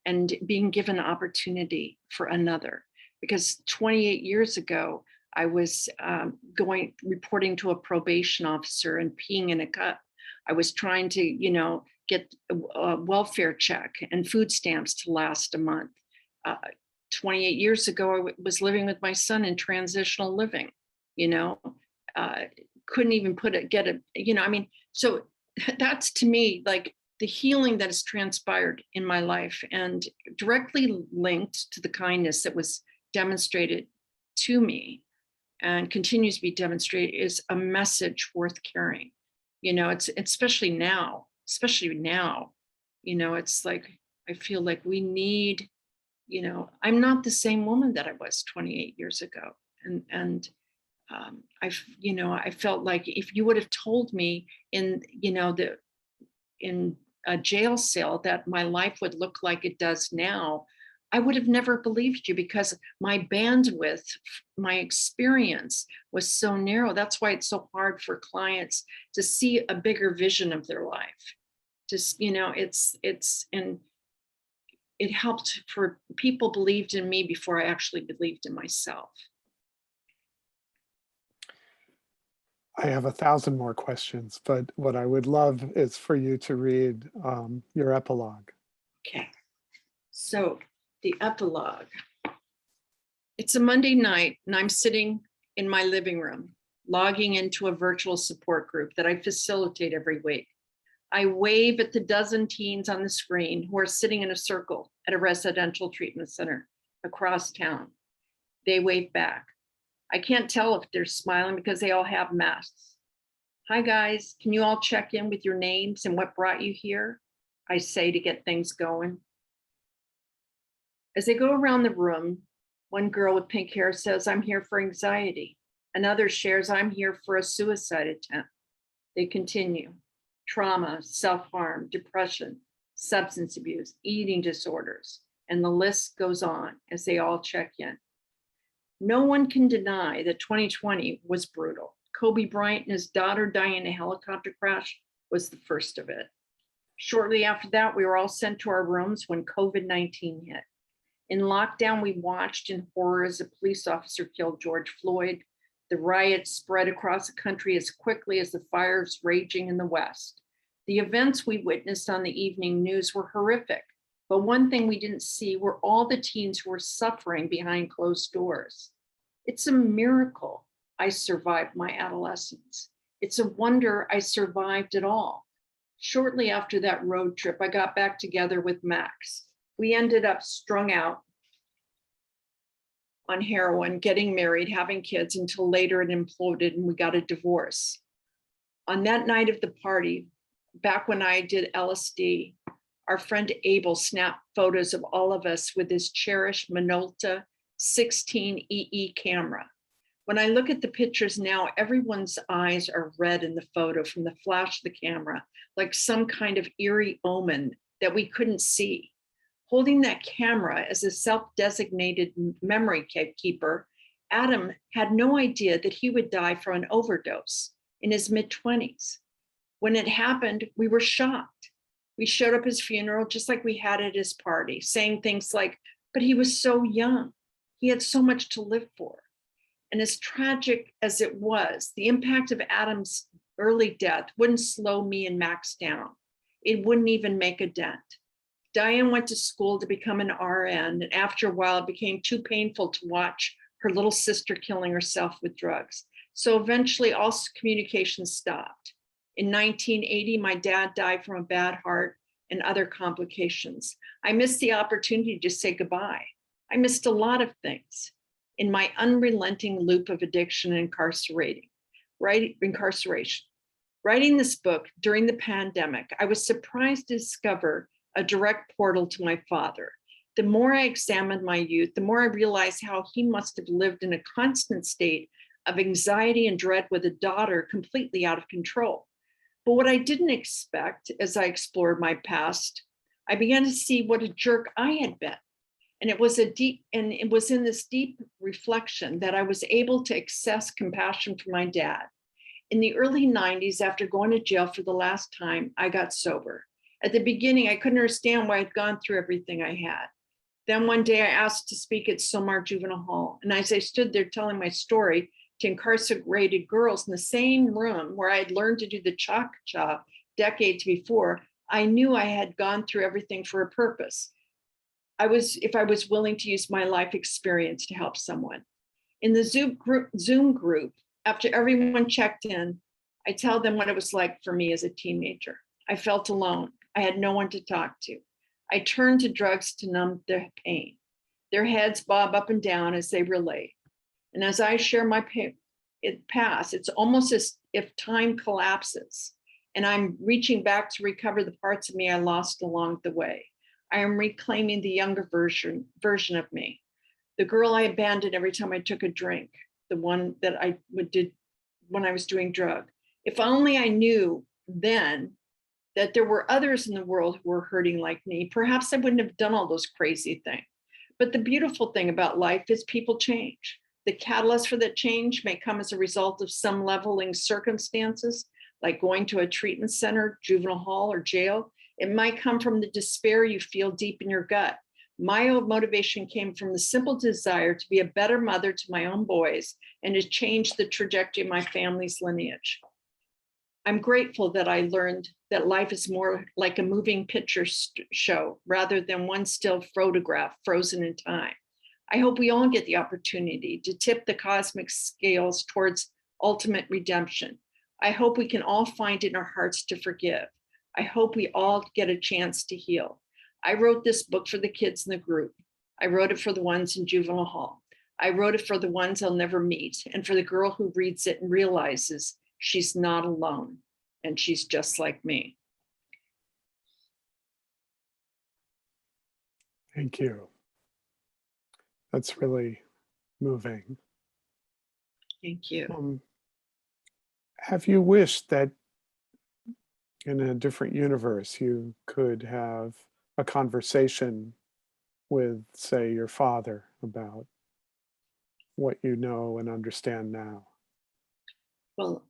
[SPEAKER 4] and being given opportunity for another. Because 28 years ago, I was reporting to a probation officer and peeing in a cup. I was trying to, you know, get a welfare check and food stamps to last a month. 28 years ago, I was living with my son in transitional living, you know, couldn't even you know, I mean, so that's to me, like the healing that has transpired in my life and directly linked to the kindness that was demonstrated to me and continues to be demonstrated is a message worth carrying. You know, it's especially now, you know, it's like, I feel like we need, you know, I'm not the same woman that I was 28 years ago. And you know, I felt like if you would have told me in, you know, in a jail cell that my life would look like it does now, I would have never believed you because my bandwidth, my experience was so narrow. That's why it's so hard for clients to see a bigger vision of their life. Just, you know, and it helped for people believed in me before I actually believed in myself.
[SPEAKER 6] I have 1,000 more questions, but what I would love is for you to read your epilogue.
[SPEAKER 4] Okay, so the epilogue. It's a Monday night and I'm sitting in my living room, logging into a virtual support group that I facilitate every week. I wave at the dozen teens on the screen who are sitting in a circle at a residential treatment center across town. They wave back. I can't tell if they're smiling because they all have masks. Hi guys, can you all check in with your names and what brought you here? I say to get things going. As they go around the room, one girl with pink hair says, I'm here for anxiety. Another shares, I'm here for a suicide attempt. They continue. Trauma, self-harm, depression, substance abuse, eating disorders, and the list goes on as they all check in. No one can deny that 2020 was brutal. Kobe Bryant and his daughter dying in a helicopter crash was the first of it. Shortly after that, we were all sent to our rooms when COVID-19 hit. In lockdown, we watched in horror as a police officer killed George Floyd. The riots spread across the country as quickly as the fires raging in the West. The events we witnessed on the evening news were horrific, but one thing we didn't see were all the teens who were suffering behind closed doors. It's a miracle I survived my adolescence. It's a wonder I survived it all. Shortly after that road trip, I got back together with Max. We ended up strung out on heroin, getting married, having kids until later it imploded and we got a divorce. On that night of the party, back when I did LSD, our friend Abel snapped photos of all of us with his cherished Minolta 16 EE camera. When I look at the pictures now, everyone's eyes are red in the photo from the flash of the camera, like some kind of eerie omen that we couldn't see. Holding that camera as a self-designated memory keeper, Adam had no idea that he would die from an overdose in his mid-20s. When it happened, we were shocked. We showed up at his funeral just like we had at his party, saying things like, but he was so young. He had so much to live for. And as tragic as it was, the impact of Adam's early death wouldn't slow me and Max down. It wouldn't even make a dent. Diane went to school to become an RN, and after a while, it became too painful to watch her little sister killing herself with drugs. So eventually, all communication stopped. In 1980, my dad died from a bad heart and other complications. I missed the opportunity to say goodbye. I missed a lot of things in my unrelenting loop of addiction and incarceration. Writing this book during the pandemic, I was surprised to discover a direct portal to my father. The more I examined my youth, the more I realized how he must have lived in a constant state of anxiety and dread with a daughter completely out of control. But what I didn't expect as I explored my past, I began to see what a jerk I had been. And it was in this deep reflection that I was able to access compassion for my dad. In the early 90s, after going to jail for the last time, I got sober. At the beginning, I couldn't understand why I'd gone through everything I had. Then one day I asked to speak at Somar Juvenile Hall. And as I stood there telling my story to incarcerated girls in the same room where I had learned to do the cha-cha decades before, I knew I had gone through everything for a purpose. If I was willing to use my life experience to help someone. In the Zoom group, after everyone checked in, I tell them what it was like for me as a teenager. I felt alone. I had no one to talk to. I turned to drugs to numb the pain. Their heads bob up and down as they relate. And as I share my past, it's almost as if time collapses and I'm reaching back to recover the parts of me I lost along the way. I am reclaiming the younger version of me, the girl I abandoned every time I took a drink, the one that I did when I was doing drugs. If only I knew then that there were others in the world who were hurting like me, perhaps I wouldn't have done all those crazy things. But the beautiful thing about life is people change. The catalyst for that change may come as a result of some leveling circumstances, like going to a treatment center, juvenile hall, or jail. It might come from the despair you feel deep in your gut. My motivation came from the simple desire to be a better mother to my own boys and to change the trajectory of my family's lineage. I'm grateful that I learned that life is more like a moving picture show rather than one still photograph frozen in time. I hope we all get the opportunity to tip the cosmic scales towards ultimate redemption. I hope we can all find in our hearts to forgive. I hope we all get a chance to heal. I wrote this book for the kids in the group. I wrote it for the ones in juvenile hall. I wrote it for the ones I'll never meet and for the girl who reads it and realizes she's not alone and she's just like me.
[SPEAKER 6] Thank you. That's really moving.
[SPEAKER 4] Thank you.
[SPEAKER 6] Have you wished that in a different universe you could have a conversation with, say, your father about what you know and understand now?
[SPEAKER 4] Well,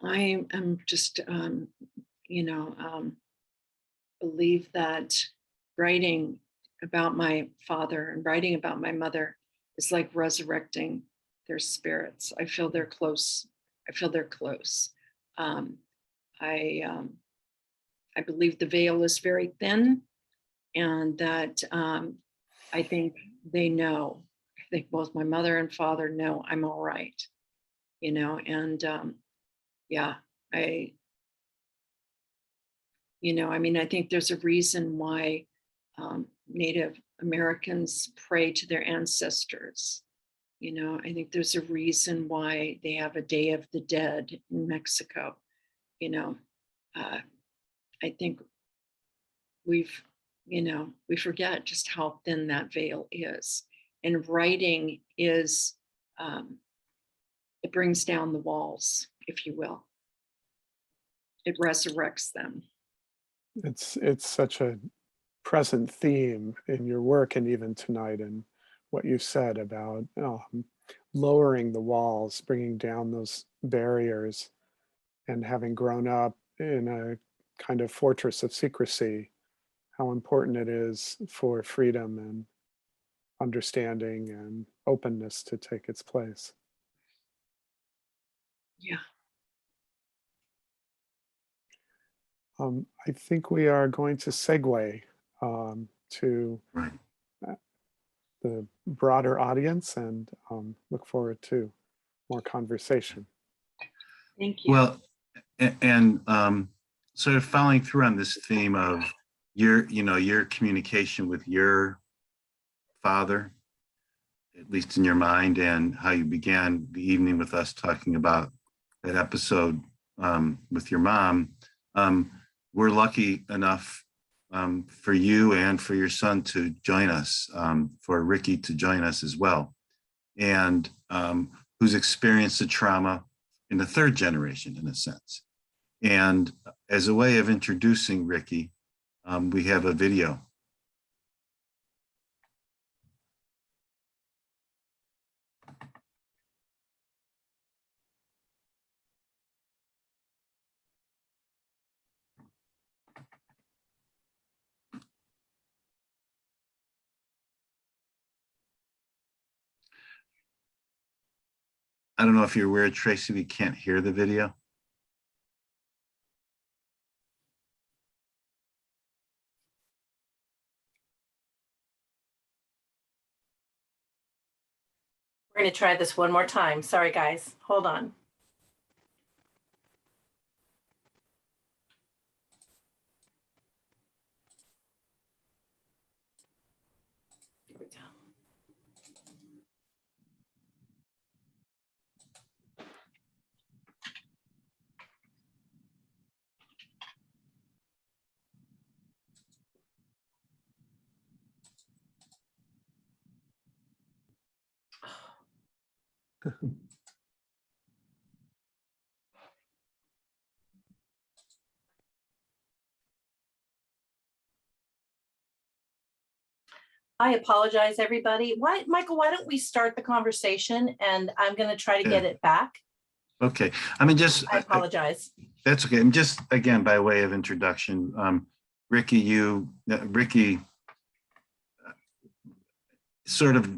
[SPEAKER 4] I am just, believe that writing about my father and writing about my mother is like resurrecting their spirits. I feel they're close. I feel they're close. Um, I believe the veil is very thin, and that I think they know. I think both my mother and father know I'm all right. And yeah, I I think there's a reason why Native Americans pray to their ancestors. I think there's a reason why they have a Day of the Dead in Mexico. You know, uh, I think we've, we forget just how thin that veil is. And writing is, it brings down the walls, if you will. It resurrects them.
[SPEAKER 6] It's such a present theme in your work, and even tonight in what you said about lowering the walls, bringing down those barriers, and having grown up in a kind of fortress of secrecy, how important it is for freedom and understanding and openness to take its place.
[SPEAKER 4] Yeah.
[SPEAKER 6] I think we are going to segue to
[SPEAKER 1] Right.
[SPEAKER 6] the broader audience, and look forward to more conversation.
[SPEAKER 4] Thank you.
[SPEAKER 1] Well, and sort of following through on this theme of your communication with your father, at least in your mind, and how you began the evening with us talking about that episode with your mom. We're lucky enough for you and for your son to join us, for Ricky to join us as well, and who's experienced the trauma in the third generation, in a sense. And as a way of introducing Ricky, we have a video. I don't know if you're aware, Tracy, we can't hear the video.
[SPEAKER 3] We're going to try this one more time. Sorry, guys. Hold on. Here we go. I apologize, everybody. Michael, why don't we start the conversation, and I'm going to try to get it back.
[SPEAKER 1] Okay. I mean, just
[SPEAKER 3] I apologize.
[SPEAKER 1] that's okay. And just again, by way of introduction, Ricky, Ricky sort of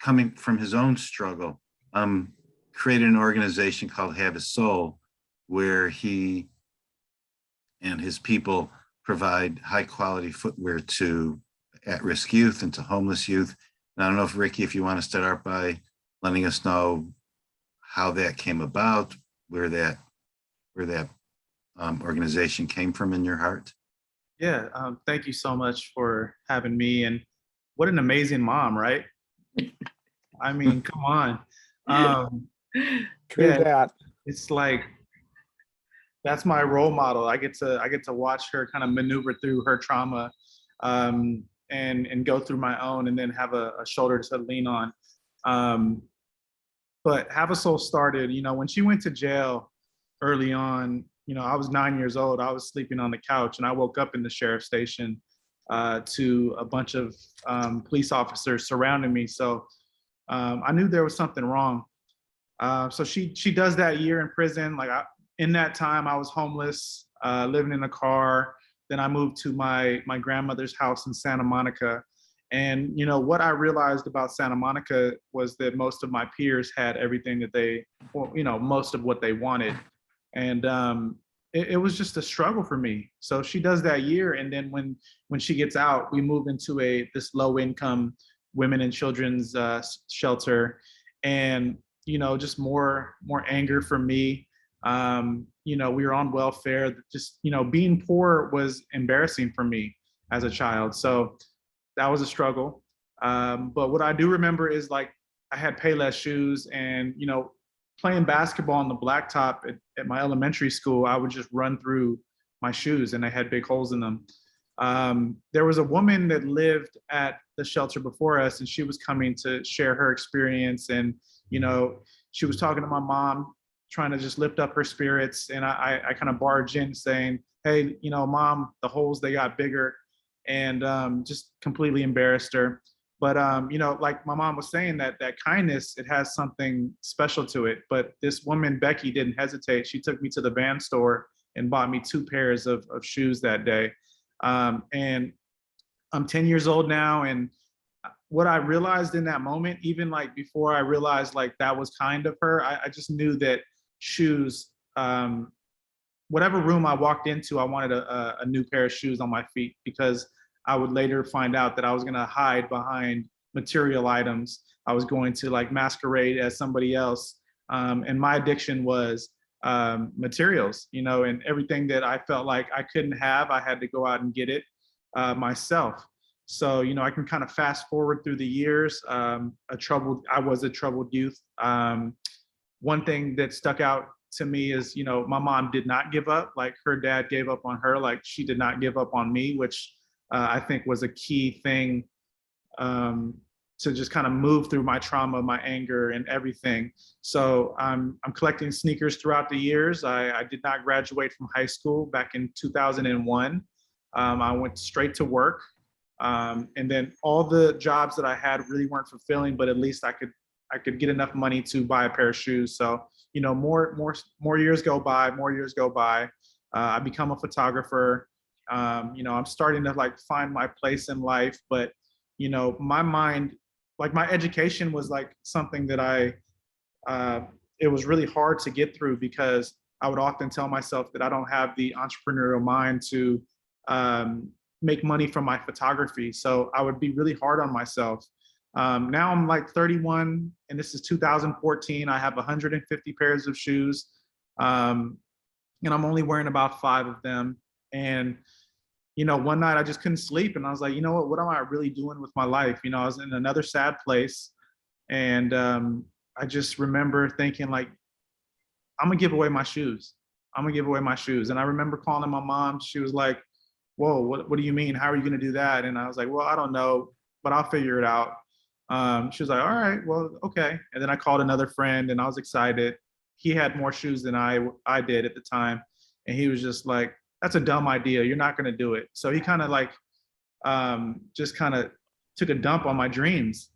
[SPEAKER 1] coming from his own struggle, created an organization called Have a Soul, where he and his people provide high quality footwear to at-risk youth and to homeless youth. And I don't know if Ricky, if you want to start out by letting us know how that came about, where that organization came from in your heart.
[SPEAKER 7] Yeah, thank you so much for having me. And what an amazing mom, right? I mean, come on.
[SPEAKER 6] True that.
[SPEAKER 7] It's like, that's my role model. I get to watch her kind of maneuver through her trauma, and go through my own, and then have a shoulder to lean on. But Have a Soul started, when she went to jail early on, I was 9 years old. I was sleeping on the couch and I woke up in the sheriff's station to a bunch of police officers surrounding me. So I knew there was something wrong. So she does that year in prison. In that time, I was homeless, living in a car. Then I moved to my grandmother's house in Santa Monica. And what I realized about Santa Monica was that most of my peers had everything that most of what they wanted. And it was just a struggle for me. So she does that year, and then when she gets out, we move into this low income women and children's shelter, and just more anger for me. We were on welfare. Just being poor was embarrassing for me as a child. So that was a struggle. But what I do remember is I had Payless shoes, and playing basketball on the blacktop at my elementary school, I would just run through my shoes and they had big holes in them. There was a woman that lived at the shelter before us, and she was coming to share her experience. And, she was talking to my mom, trying to just lift up her spirits. And I kind of barged in saying, hey, Mom, the holes, they got bigger, and just completely embarrassed her. But, like my mom was saying, that kindness, it has something special to it. But this woman, Becky, didn't hesitate. She took me to the van store and bought me 2 pairs of shoes that day. And I'm 10 years old now. And what I realized in that moment, even before I realized that was kind of her, I just knew that shoes, whatever room I walked into, I wanted a new pair of shoes on my feet, because I would later find out that I was going to hide behind material items. I was going to masquerade as somebody else. And my addiction was materials, and everything that I felt like I couldn't have, I had to go out and get it myself. So, I can kind of fast forward through the years. I was a troubled youth. One thing that stuck out to me is, my mom did not give up. Her dad gave up on her. She did not give up on me, which I think was a key thing to just kind of move through my trauma, my anger, and everything. So I'm collecting sneakers throughout the years. I did not graduate from high school back in 2001. I went straight to work. And then all the jobs that I had really weren't fulfilling, but at least I could get enough money to buy a pair of shoes. So, more years go by, I become a photographer. I'm starting to find my place in life, but my mind, my education was something that it was really hard to get through, because I would often tell myself that I don't have the entrepreneurial mind to make money from my photography. So I would be really hard on myself. Now I'm 31, and this is 2014. I have 150 pairs of shoes, and I'm only wearing about 5 of them. And one night I just couldn't sleep, and I was like, what am I really doing with my life? I was in another sad place, and I just remember thinking I'm gonna give away my shoes. And I remember calling my mom. She was like, whoa, what do you mean? How are you gonna do that? And I was like, well, I don't know, but I'll figure it out. She was like, all right, well, okay. And then I called another friend, and I was excited. He had more shoes than I did at the time. And he was just like, that's a dumb idea. You're not going to do it. So he kind of just kind of took a dump on my dreams.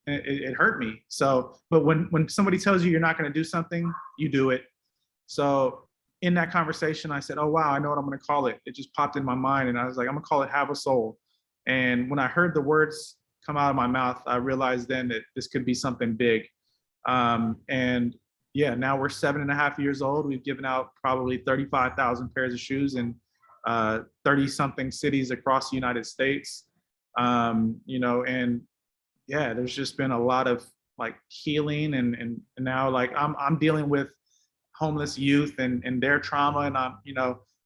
[SPEAKER 7] It hurt me. So, but when somebody tells you you're not going to do something, you do it. So in that conversation, I said, oh, wow, I know what I'm going to call it. It just popped in my mind. And I was like, I'm going to call it Have a Soul. And when I heard the words come out of my mouth, I realized then that this could be something big. And yeah, now we're 7.5 years old. We've given out probably 35,000 pairs of shoes in 30 something cities across the United States. And yeah, there's just been a lot of healing, and now I'm dealing with homeless youth and their trauma. And I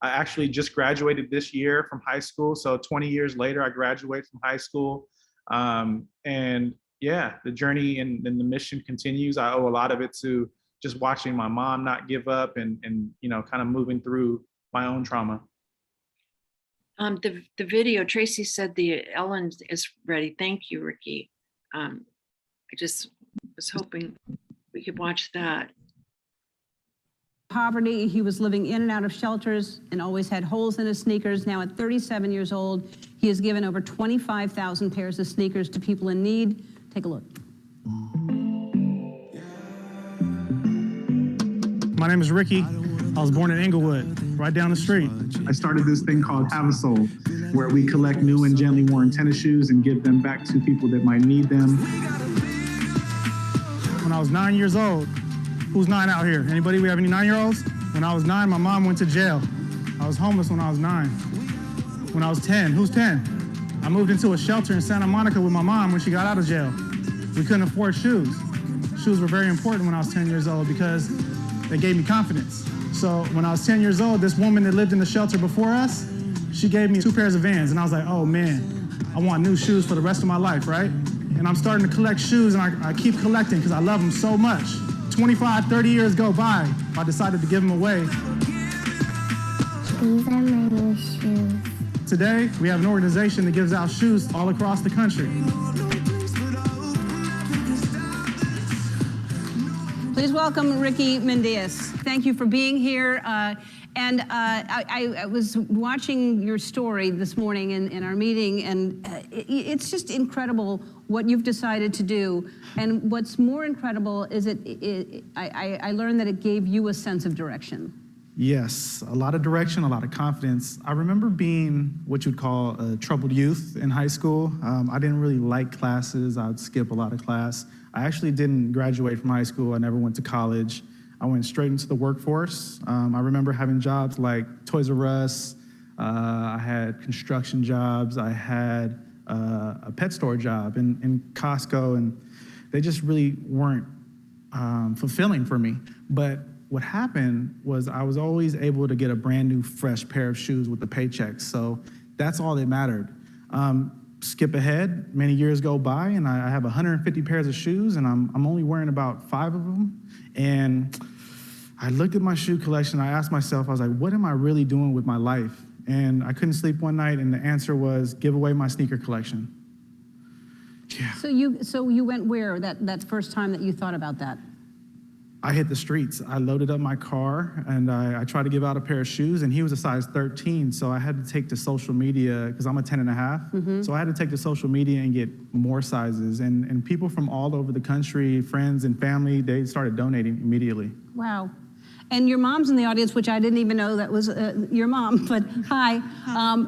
[SPEAKER 7] actually just graduated this year from high school. So 20 years later, I graduated from high school. And yeah, the journey and the mission continues. I owe a lot of it to just watching my mom not give up and kind of moving through my own trauma.
[SPEAKER 4] The video, Tracy said the Ellen is ready. Thank you, Ricky. I just was hoping we could watch that.
[SPEAKER 8] Poverty, he was living in and out of shelters and always had holes in his sneakers. Now at 37 years old, he has given over 25,000 pairs of sneakers to people in need. Take a look.
[SPEAKER 9] My name is Ricky. I was born in Inglewood, right down the street.
[SPEAKER 7] I started this thing called Have a Soul, where we collect new and gently worn tennis shoes and give them back to people that might need them.
[SPEAKER 9] When I was 9 years old, who's 9 out here? Anybody? We have any 9-year-olds? When I was 9, my mom went to jail. I was homeless when I was 9. When I was 10, who's 10? I moved into a shelter in Santa Monica with my mom when she got out of jail. We couldn't afford shoes. Shoes were very important when I was 10 years old because they gave me confidence. So when I was 10 years old, this woman that lived in the shelter before us, she gave me 2 pairs of Vans, and I was like, oh man, I want new shoes for the rest of my life, right? And I'm starting to collect shoes, and I keep collecting because I love them so much. 25, 30 years go by, I decided to give them away.
[SPEAKER 10] These are my new shoes.
[SPEAKER 9] Today, we have an organization that gives out shoes all across the country.
[SPEAKER 8] Please welcome Ricky Mendias. Thank you for being here. I was watching your story this morning in our meeting, and it's just incredible what you've decided to do. And what's more incredible is I learned that it gave you a sense of direction.
[SPEAKER 7] Yes, a lot of direction, a lot of confidence. I remember being what you'd call a troubled youth in high school. I didn't really like classes. I would skip a lot of class. I actually didn't graduate from high school. I never went to college. I went straight into the workforce. I remember having jobs like Toys R Us. I had construction jobs. I had a pet store job in Costco, and they just really weren't fulfilling for me. But what happened was I was always able to get a brand new, fresh pair of shoes with the paychecks. So that's all that mattered. Skip ahead, many years go by, and I have 150 pairs of shoes, and I'm only wearing about 5 of them. And I looked at my shoe collection. I asked myself, I was like, what am I really doing with my life? And I couldn't sleep one night, and the answer was give away my sneaker collection. Yeah.
[SPEAKER 8] So you went where that first time that you thought about that?
[SPEAKER 7] I hit the streets. I loaded up my car, and I tried to give out a pair of shoes, and he was a size 13, so I had to take to social media, because I'm a 10 and a half, so I had to take to social media and get more sizes, and people from all over the country, friends and family, they started donating immediately.
[SPEAKER 8] Wow. And your mom's in the audience, which I didn't even know that was your mom, but hi.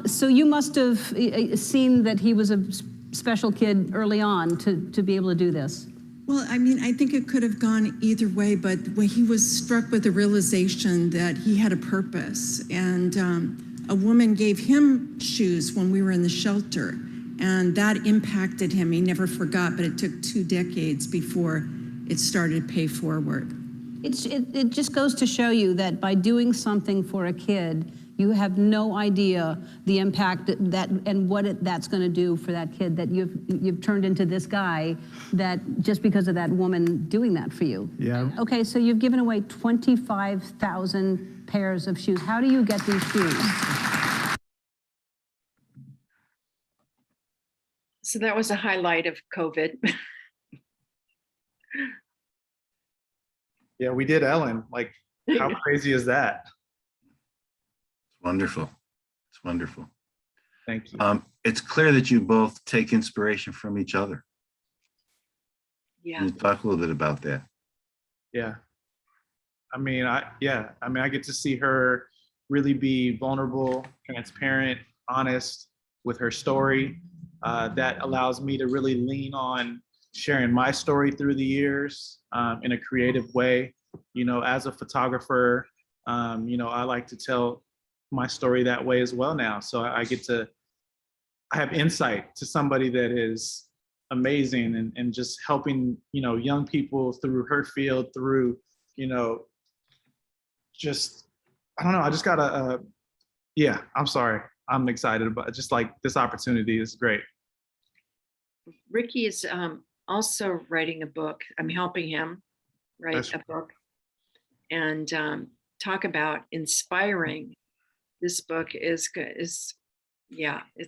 [SPEAKER 8] So you must have seen that he was a special kid early on to be able to do this.
[SPEAKER 11] Well, I mean, I think it could have gone either way, but when he was struck with the realization that he had a purpose, and a woman gave him shoes when we were in the shelter, and that impacted him. He never forgot, but it took 2 decades before it started to pay forward.
[SPEAKER 8] It just goes to show you that by doing something for a kid, you have no idea the impact that's going to do for that kid, that you've turned into this guy, that just because of that woman doing that for you.
[SPEAKER 7] Yeah.
[SPEAKER 8] Okay, so you've given away 25,000 pairs of shoes. How do you get these shoes?
[SPEAKER 4] So that was a highlight of COVID.
[SPEAKER 7] Yeah, we did Ellen. Like, how crazy is that?
[SPEAKER 1] Wonderful. It's wonderful.
[SPEAKER 7] Thank you.
[SPEAKER 1] It's clear that you both take inspiration from each other.
[SPEAKER 4] Yeah.
[SPEAKER 1] Can you talk a little bit about that?
[SPEAKER 7] Yeah. I mean, I get to see her really be vulnerable, transparent, honest with her story. That allows me to really lean on sharing my story through the years in a creative way. You know, as a photographer, I like to tell my story that way as well now. So I have insight to somebody that is amazing and just helping, young people through her field, through, just, I don't know, I just gotta, I'm sorry. I'm excited about it. Just like this opportunity is great.
[SPEAKER 4] Ricky is also writing a book. I'm helping him write a book and talk about inspiring. This book is it's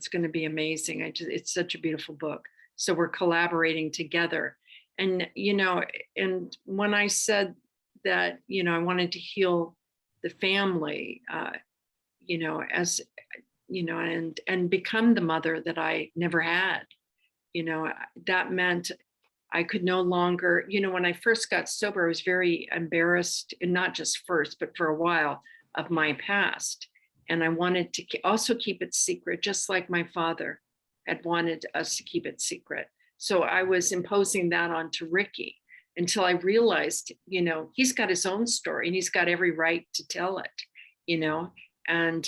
[SPEAKER 4] going to be amazing. It's such a beautiful book. So we're collaborating together. And, you know, and when I said that, you know, I wanted to heal the family, you know, as, you know, and become the mother that I never had, you know, that meant I could no longer, you know, when I first got sober, I was very embarrassed, and not just first, but for a while, of my past. And I wanted to also keep it secret, just like my father had wanted us to keep it secret. So I was imposing that onto Ricky until I realized, you know, he's got his own story and he's got every right to tell it, you know. And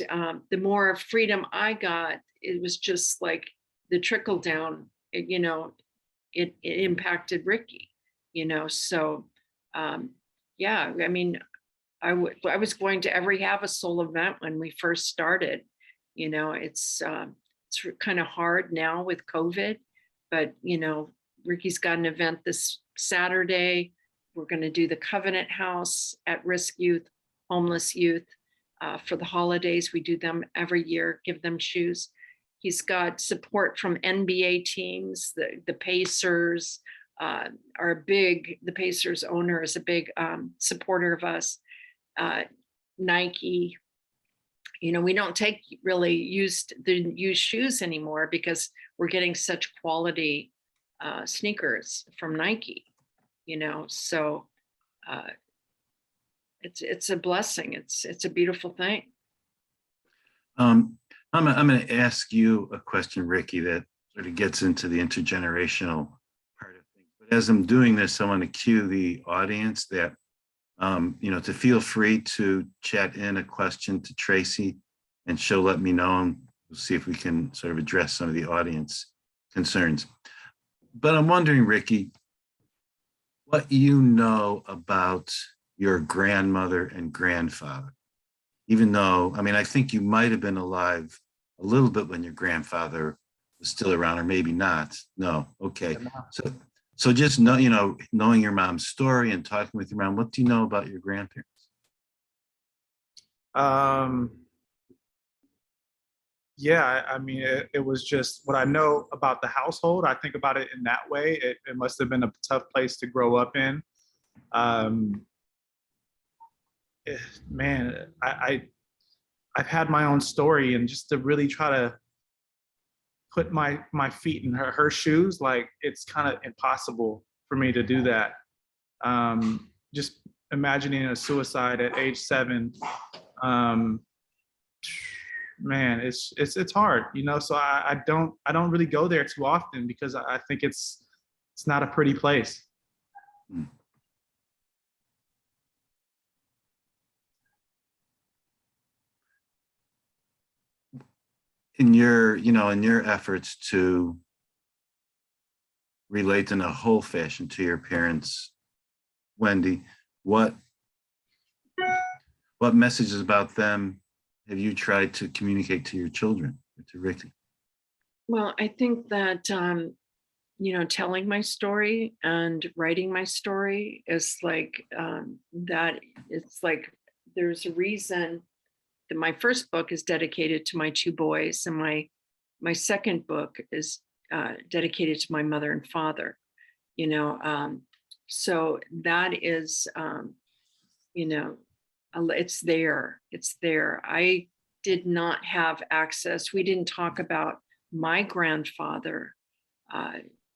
[SPEAKER 4] the more freedom I got, it was just like the trickle down, you know, it impacted Ricky, you know. So yeah, I mean, I was going to every Have a Soul event when we first started. You know, it's kind of hard now with COVID, but you know, Ricky's got an event this Saturday. We're going to do the Covenant House at risk youth, homeless youth for the holidays. We do them every year, give them shoes. He's got support from NBA teams, the Pacers the Pacers owner is a big supporter of us. Nike, you know, we don't take really used shoes anymore because we're getting such quality sneakers from Nike, you know. So it's a blessing. It's a beautiful thing.
[SPEAKER 1] I'm going to ask you a question, Ricky, that sort of gets into the intergenerational part of things. But as I'm doing this, I want to cue the audience that, you know, to feel free to chat in a question to Tracy, and she'll let me know, and we'll see if we can sort of address some of the audience concerns. But I'm wondering, Ricky, what you know about your grandmother and grandfather, even though, I mean, I think you might have been alive a little bit when your grandfather was still around, or maybe not. No, okay. So just know, you know, knowing your mom's story and talking with your mom, what do you know about your grandparents?
[SPEAKER 7] Yeah, I mean, it was just what I know about the household. I think about it in that way. It must have been a tough place to grow up in. Man, I've had my own story, and just to really try to put my feet in her shoes, like, it's kind of impossible for me to do that. Just imagining a suicide at age 7, man, it's hard, you know. So I don't really go there too often because I think it's not a pretty place.
[SPEAKER 1] In your, you know, in your efforts to relate in a whole fashion to your parents, Wendy, what messages about them have you tried to communicate to your children, or to Ricky?
[SPEAKER 4] Well, I think that, you know, telling my story and writing my story is like, that it's like, there's a reason that my first book is dedicated to my 2 boys, and my second book is dedicated to my mother and father, you know. So that is, you know, it's there. I did not have access. We didn't talk about my grandfather,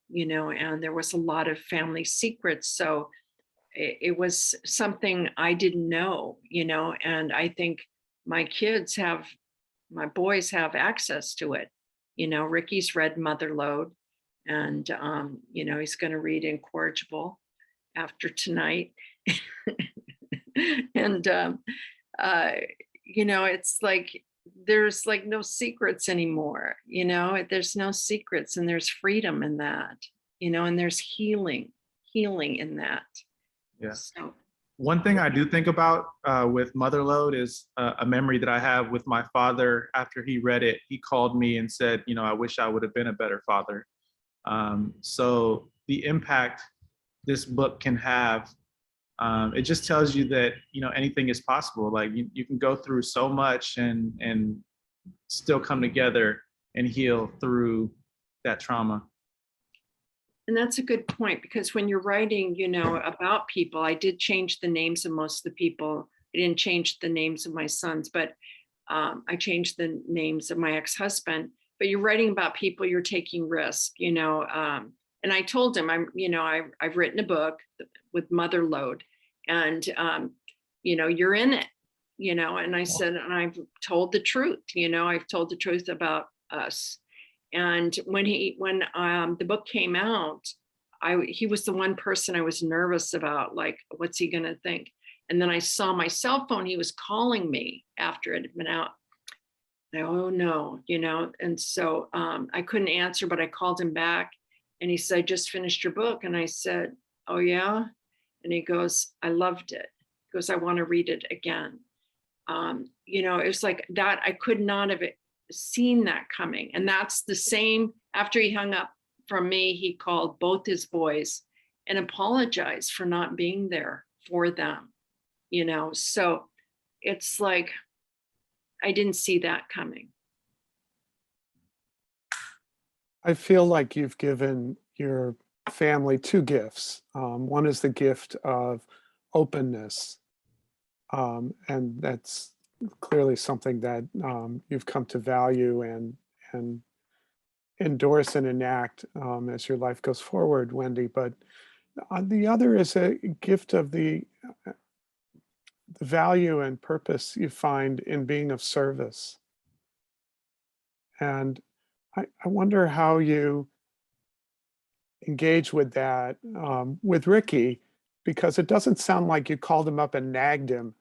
[SPEAKER 4] you know, and there was a lot of family secrets. So it was something I didn't know, you know, and I think my boys have access to it. You know, Ricky's read Mother Load, and, you know, he's going to read Incorrigible after tonight. And, you know, it's like, there's like no secrets anymore, you know. There's no secrets, and there's freedom in that, you know, and there's healing in that.
[SPEAKER 7] Yeah.
[SPEAKER 4] So
[SPEAKER 7] one thing I do think about with Mother Load is a memory that I have with my father. After he read it, he called me and said, you know, I wish I would have been a better father. So the impact this book can have, it just tells you that, you know, anything is possible. Like, you can go through so much and still come together and heal through that trauma.
[SPEAKER 4] And that's a good point, because when you're writing, you know, about people, I did change the names of most of the people. I didn't change the names of my sons, but I changed the names of my ex-husband. But you're writing about people, you're taking risk, you know. And I told him, I've written a book with Mother Load, and you know, you're in it, you know. And I said, and I've told the truth, you know, I've told the truth about us. And when the book came out, he was the one person I was nervous about, like, what's he gonna think? And then I saw my cell phone, he was calling me after it had been out. Oh no, you know, and so I couldn't answer, but I called him back and he said, I just finished your book. And I said, oh yeah? And he goes, I loved it. He goes, I want to read it again. You know, it was like that. I could not have seen that coming. And that's the same, after he hung up from me, he called both his boys and apologized for not being there for them, you know. So it's like, I didn't see that coming.
[SPEAKER 6] I feel like you've given your family two gifts. One is the gift of openness, and that's clearly something that you've come to value and endorse and enact as your life goes forward, Wendy. But the other is a gift of the value and purpose you find in being of service. And I wonder how you engage with that with Ricky, because it doesn't sound like you called him up and nagged him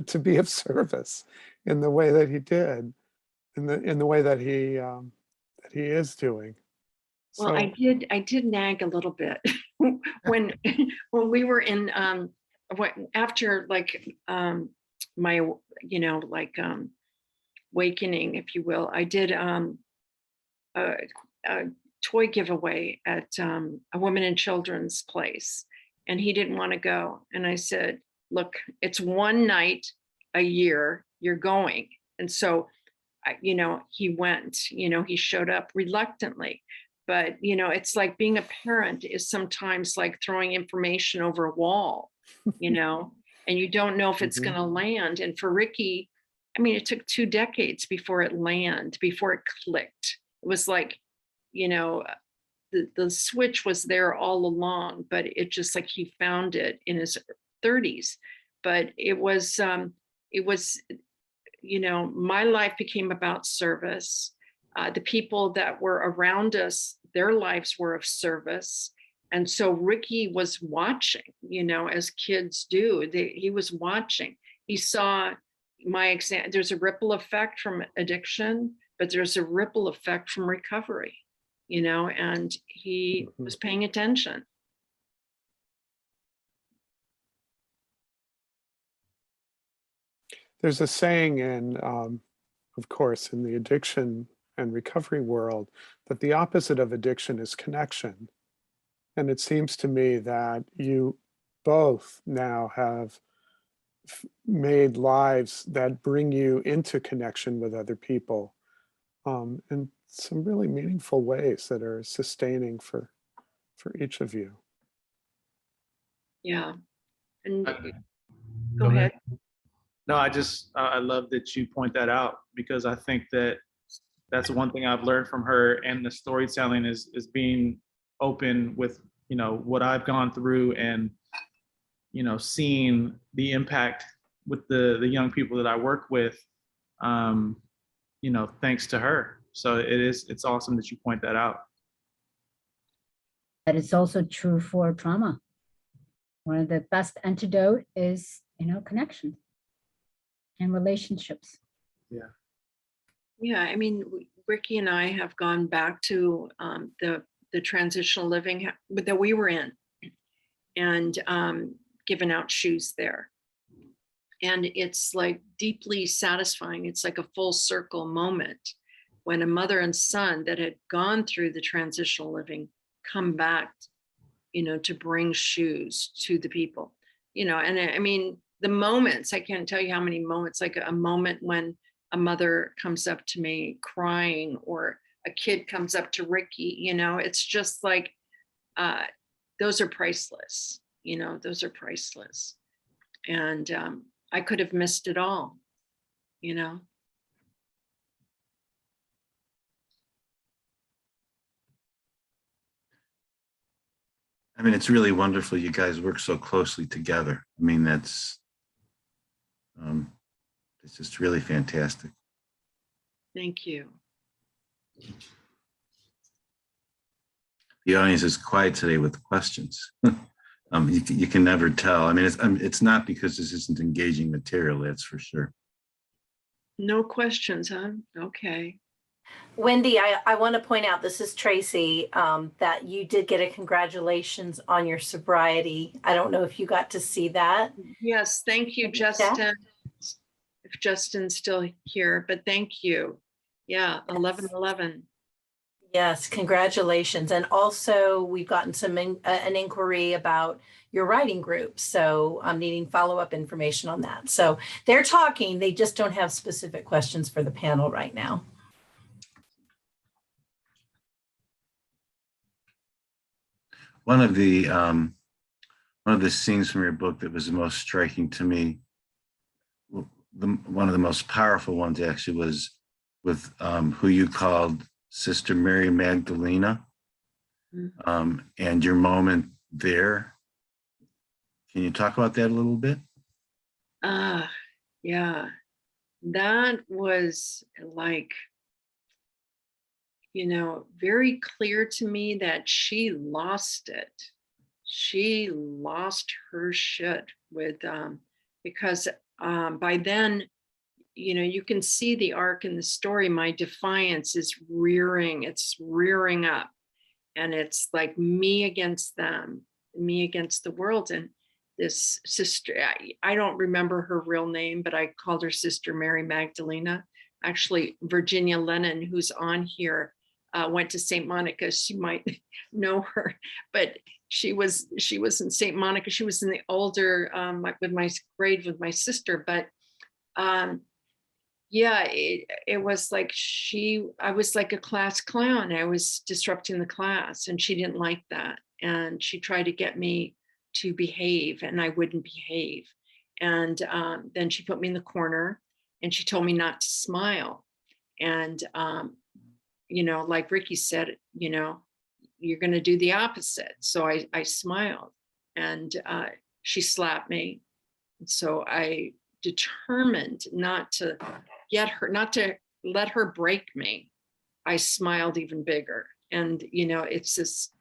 [SPEAKER 6] to be of service in the way that he did, in the way that he is doing.
[SPEAKER 4] Well,
[SPEAKER 6] So,
[SPEAKER 4] I did nag a little bit when we were in after like my, you know, like awakening, if you will. I did a toy giveaway at a women and children's place, and he didn't want to go. And I said, look, it's one night a year, you're going. And so, you know, he went, you know, he showed up reluctantly. But, you know, it's like being a parent is sometimes like throwing information over a wall, you know, and you don't know if it's going to land. And for Ricky, I mean, it took 2 decades before it landed, before it clicked. It was like, you know, the switch was there all along, but it just like he found it in his 30s. But it was, you know, my life became about service. The people that were around us, their lives were of service. And so Ricky was watching, you know, as kids do. He was watching. He saw my exam. There's a ripple effect from addiction, but there's a ripple effect from recovery, you know, and he was paying attention.
[SPEAKER 6] there's a saying in, of course, in the addiction and recovery world, that the opposite of addiction is connection. And it seems to me that you both now have made lives that bring you into connection with other people in some really meaningful ways that are sustaining for each of you.
[SPEAKER 4] Yeah. And go ahead.
[SPEAKER 7] No, I love that you point that out, because I think that that's one thing I've learned from her, and the storytelling is being open with, you know, what I've gone through, and, you know, seeing the impact with the young people that I work with, you know, thanks to her. So it's awesome that you point that out.
[SPEAKER 2] That is also true for trauma. One of the best antidote is, you know, connection and relationships.
[SPEAKER 7] Yeah.
[SPEAKER 4] Yeah, I mean, Ricky and I have gone back to the transitional living that we were in, and given out shoes there. And it's like deeply satisfying. It's like a full circle moment when a mother and son that had gone through the transitional living come back, you know, to bring shoes to the people, you know. And I mean, the moments, I can't tell you how many moments, like a moment when a mother comes up to me crying, or a kid comes up to Ricky, you know, it's just like, those are priceless. You know, those are priceless. And I could have missed it all, you know.
[SPEAKER 1] I mean, it's really wonderful you guys work so closely together. I mean, it's just really fantastic.
[SPEAKER 4] Thank you.
[SPEAKER 1] The audience is quiet today with questions. You can never tell. I mean, it's not because this isn't engaging material, that's for sure.
[SPEAKER 4] No questions, huh? Okay.
[SPEAKER 3] Wendy, I want to point out, this is Tracy, that you did get a congratulations on your sobriety. I don't know if you got to see that.
[SPEAKER 4] Yes, thank you, Justin. If Justin's still here, but thank you. Yeah, 11/11.
[SPEAKER 3] Yes, congratulations. And also we've gotten an inquiry about your writing group. So I'm needing follow-up information on that. So they're talking, they just don't have specific questions for the panel right now.
[SPEAKER 1] One of the scenes from your book that was the most striking to me, one of the most powerful ones actually, was with who you called Sister Mary Magdalena, and your moment there. Can you talk about that a little bit?
[SPEAKER 4] Yeah, that was like, you know, very clear to me that she lost it. She lost her shit with, because by then, you know, you can see the arc in the story. My defiance is rearing, it's rearing up. And it's like me against them, me against the world. And this sister, I don't remember her real name, but I called her Sister Mary Magdalena. Actually, Virginia Lennon, who's on here, went to St. Monica. She might know her, but she was in St. Monica. She was in the older, with my grade with my sister, but yeah, it was like I was like a class clown. I was disrupting the class, and she didn't like that. And she tried to get me to behave, and I wouldn't behave. And then she put me in the corner, and she told me not to smile. And, you know, like Ricky said, you know, you're going to do the opposite. So I smiled, and she slapped me. And so I determined not to let her break me. I smiled even bigger. And, you know, it's just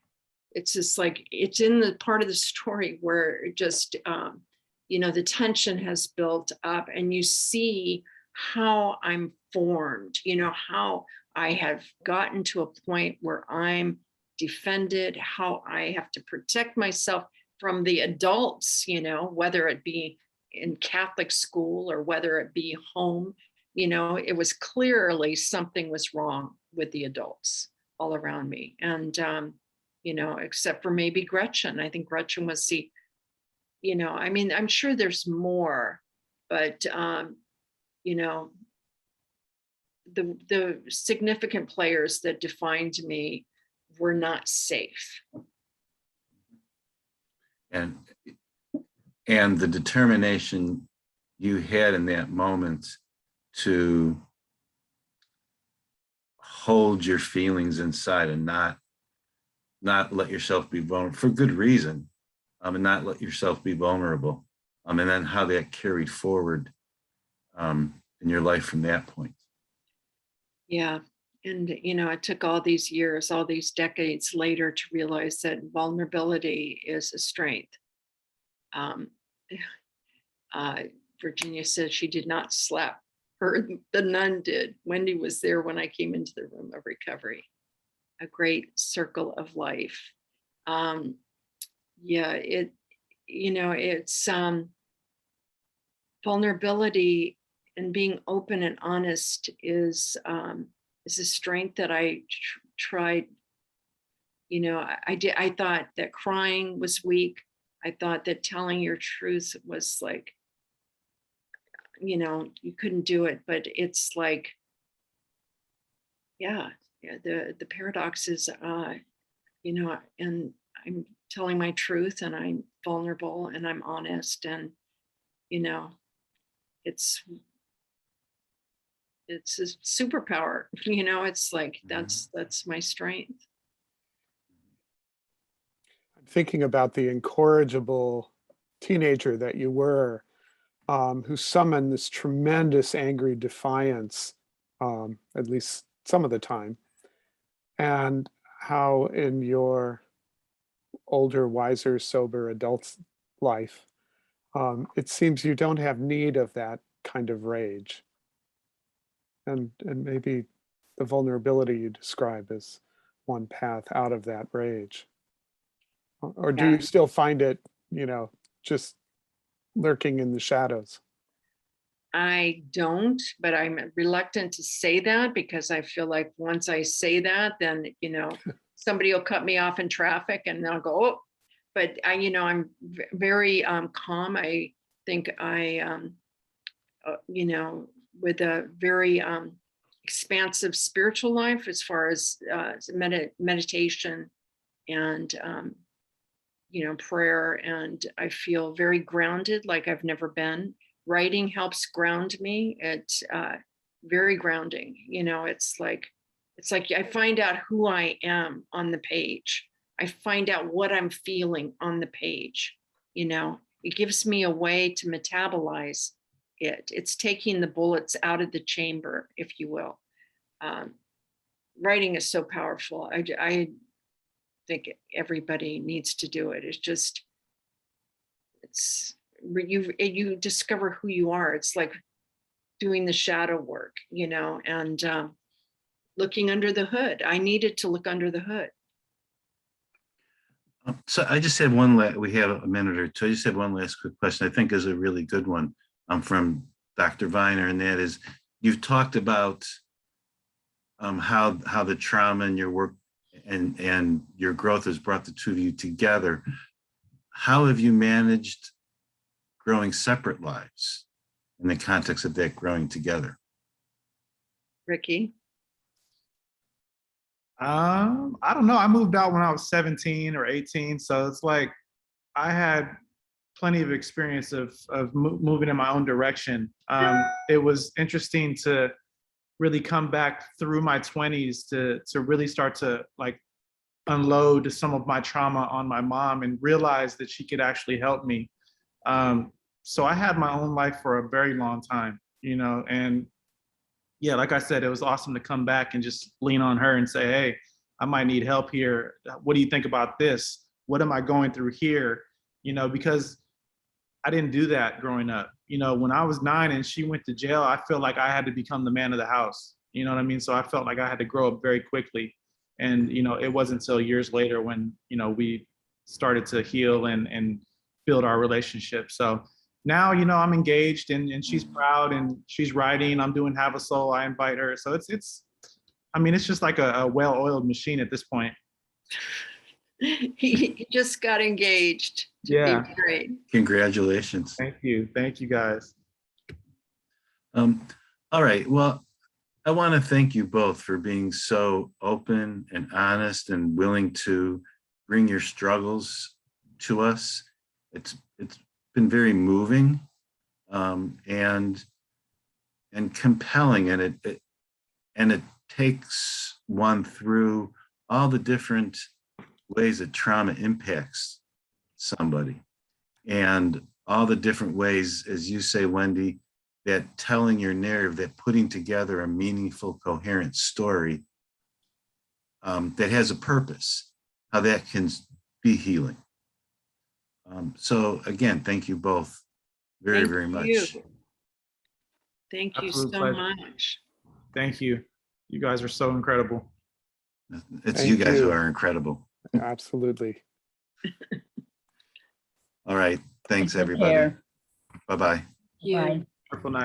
[SPEAKER 4] like, it's in the part of the story where it just, you know, the tension has built up, and you see how I'm formed, you know, how I have gotten to a point where I'm defended, how I have to protect myself from the adults, you know, whether it be in Catholic school or whether it be home. You know, it was clearly something was wrong with the adults all around me. And, you know, except for maybe Gretchen. I think Gretchen was the, you know, I mean, I'm sure there's more, but, you know, the significant players that defined me were not safe.
[SPEAKER 1] And the determination you had in that moment to hold your feelings inside and not let yourself be vulnerable for good reason, and not let yourself be vulnerable, and then how that carried forward in your life from that point.
[SPEAKER 4] Yeah. And, you know, it took all these years, all these decades later to realize that vulnerability is a strength. Virginia said she did not slap her, the nun did. Wendy was there when I came into the room of recovery. A great circle of life. Yeah, it, you know, it's vulnerability and being open and honest is a strength that I tried. You know, I thought that crying was weak. I thought that telling your truth was like, you know, you couldn't do it, but it's like, yeah, the paradox is, you know, and I'm telling my truth, and I'm vulnerable, and I'm honest, and it's a superpower. It's like that's my strength.
[SPEAKER 6] I'm thinking about the incorrigible teenager that you were, who summoned this tremendous angry defiance, at least some of the time, and how in your older, wiser, sober adult life, it seems you don't have need of that kind of rage. And maybe the vulnerability you describe is one path out of that rage. Or do you still find it, just lurking in the shadows?
[SPEAKER 4] I don't, but I'm reluctant to say that, because I feel like once I say that, then, somebody will cut me off in traffic and I'll go, oh, but I'm very calm. I think with a very expansive spiritual life, as far as meditation and, prayer. And I feel very grounded, like I've never been. Writing helps ground me. It's very grounding. It's like I find out who I am on the page. I find out what I'm feeling on the page. It gives me a way to metabolize it. It's taking the bullets out of the chamber, if you will. Writing is so powerful. I think everybody needs to do it. You discover who you are. It's like doing the shadow work, and looking under the hood. I needed to look under the hood.
[SPEAKER 1] So I just had we have a minute or two. I just have one last quick question. I think is a really good one from Dr. Viner, and that is, you've talked about how the trauma and your work and your growth has brought the two of you together. How have you managed growing separate lives in the context of that growing together?
[SPEAKER 4] Ricky?
[SPEAKER 7] I don't know. I moved out when I was 17 or 18. So it's like I had plenty of experience of moving in my own direction. It was interesting to really come back through my 20s to really start to like unload some of my trauma on my mom and realize that she could actually help me. So I had my own life for a very long time, and yeah, like I said, it was awesome to come back and just lean on her and say, hey, I might need help here. What do you think about this? What am I going through here? Because I didn't do that growing up. When I was 9 and she went to jail, I felt like I had to become the man of the house. You know what I mean? So I felt like I had to grow up very quickly. And, it wasn't until years later when, we started to heal and build our relationship. So now, I'm engaged and she's proud and she's writing. I'm doing Have a Soul. I invite her. So it's just like a well-oiled machine at this point.
[SPEAKER 4] He just got engaged.
[SPEAKER 7] Yeah.
[SPEAKER 4] Great.
[SPEAKER 1] Congratulations.
[SPEAKER 7] Thank you. Thank you, guys.
[SPEAKER 1] All right. Well, I want to thank you both for being so open and honest and willing to bring your struggles to us. It's been very moving and compelling, and it takes one through all the different ways that trauma impacts somebody, and all the different ways, as you say, Wendy, that telling your narrative, that putting together a meaningful, coherent story that has a purpose, how that can be healing. So again, thank you both very much.
[SPEAKER 4] Thank you
[SPEAKER 7] Absolute
[SPEAKER 4] so
[SPEAKER 7] pleasure.
[SPEAKER 4] much.
[SPEAKER 7] Thank you. You guys are so incredible.
[SPEAKER 1] It's
[SPEAKER 6] Thank
[SPEAKER 1] you guys who
[SPEAKER 6] you.
[SPEAKER 1] are incredible.
[SPEAKER 6] Absolutely.
[SPEAKER 1] All right. Thanks,
[SPEAKER 2] Take
[SPEAKER 1] everybody.
[SPEAKER 2] care.
[SPEAKER 1] Bye-bye.
[SPEAKER 3] You.
[SPEAKER 2] Bye.
[SPEAKER 7] Wonderful night.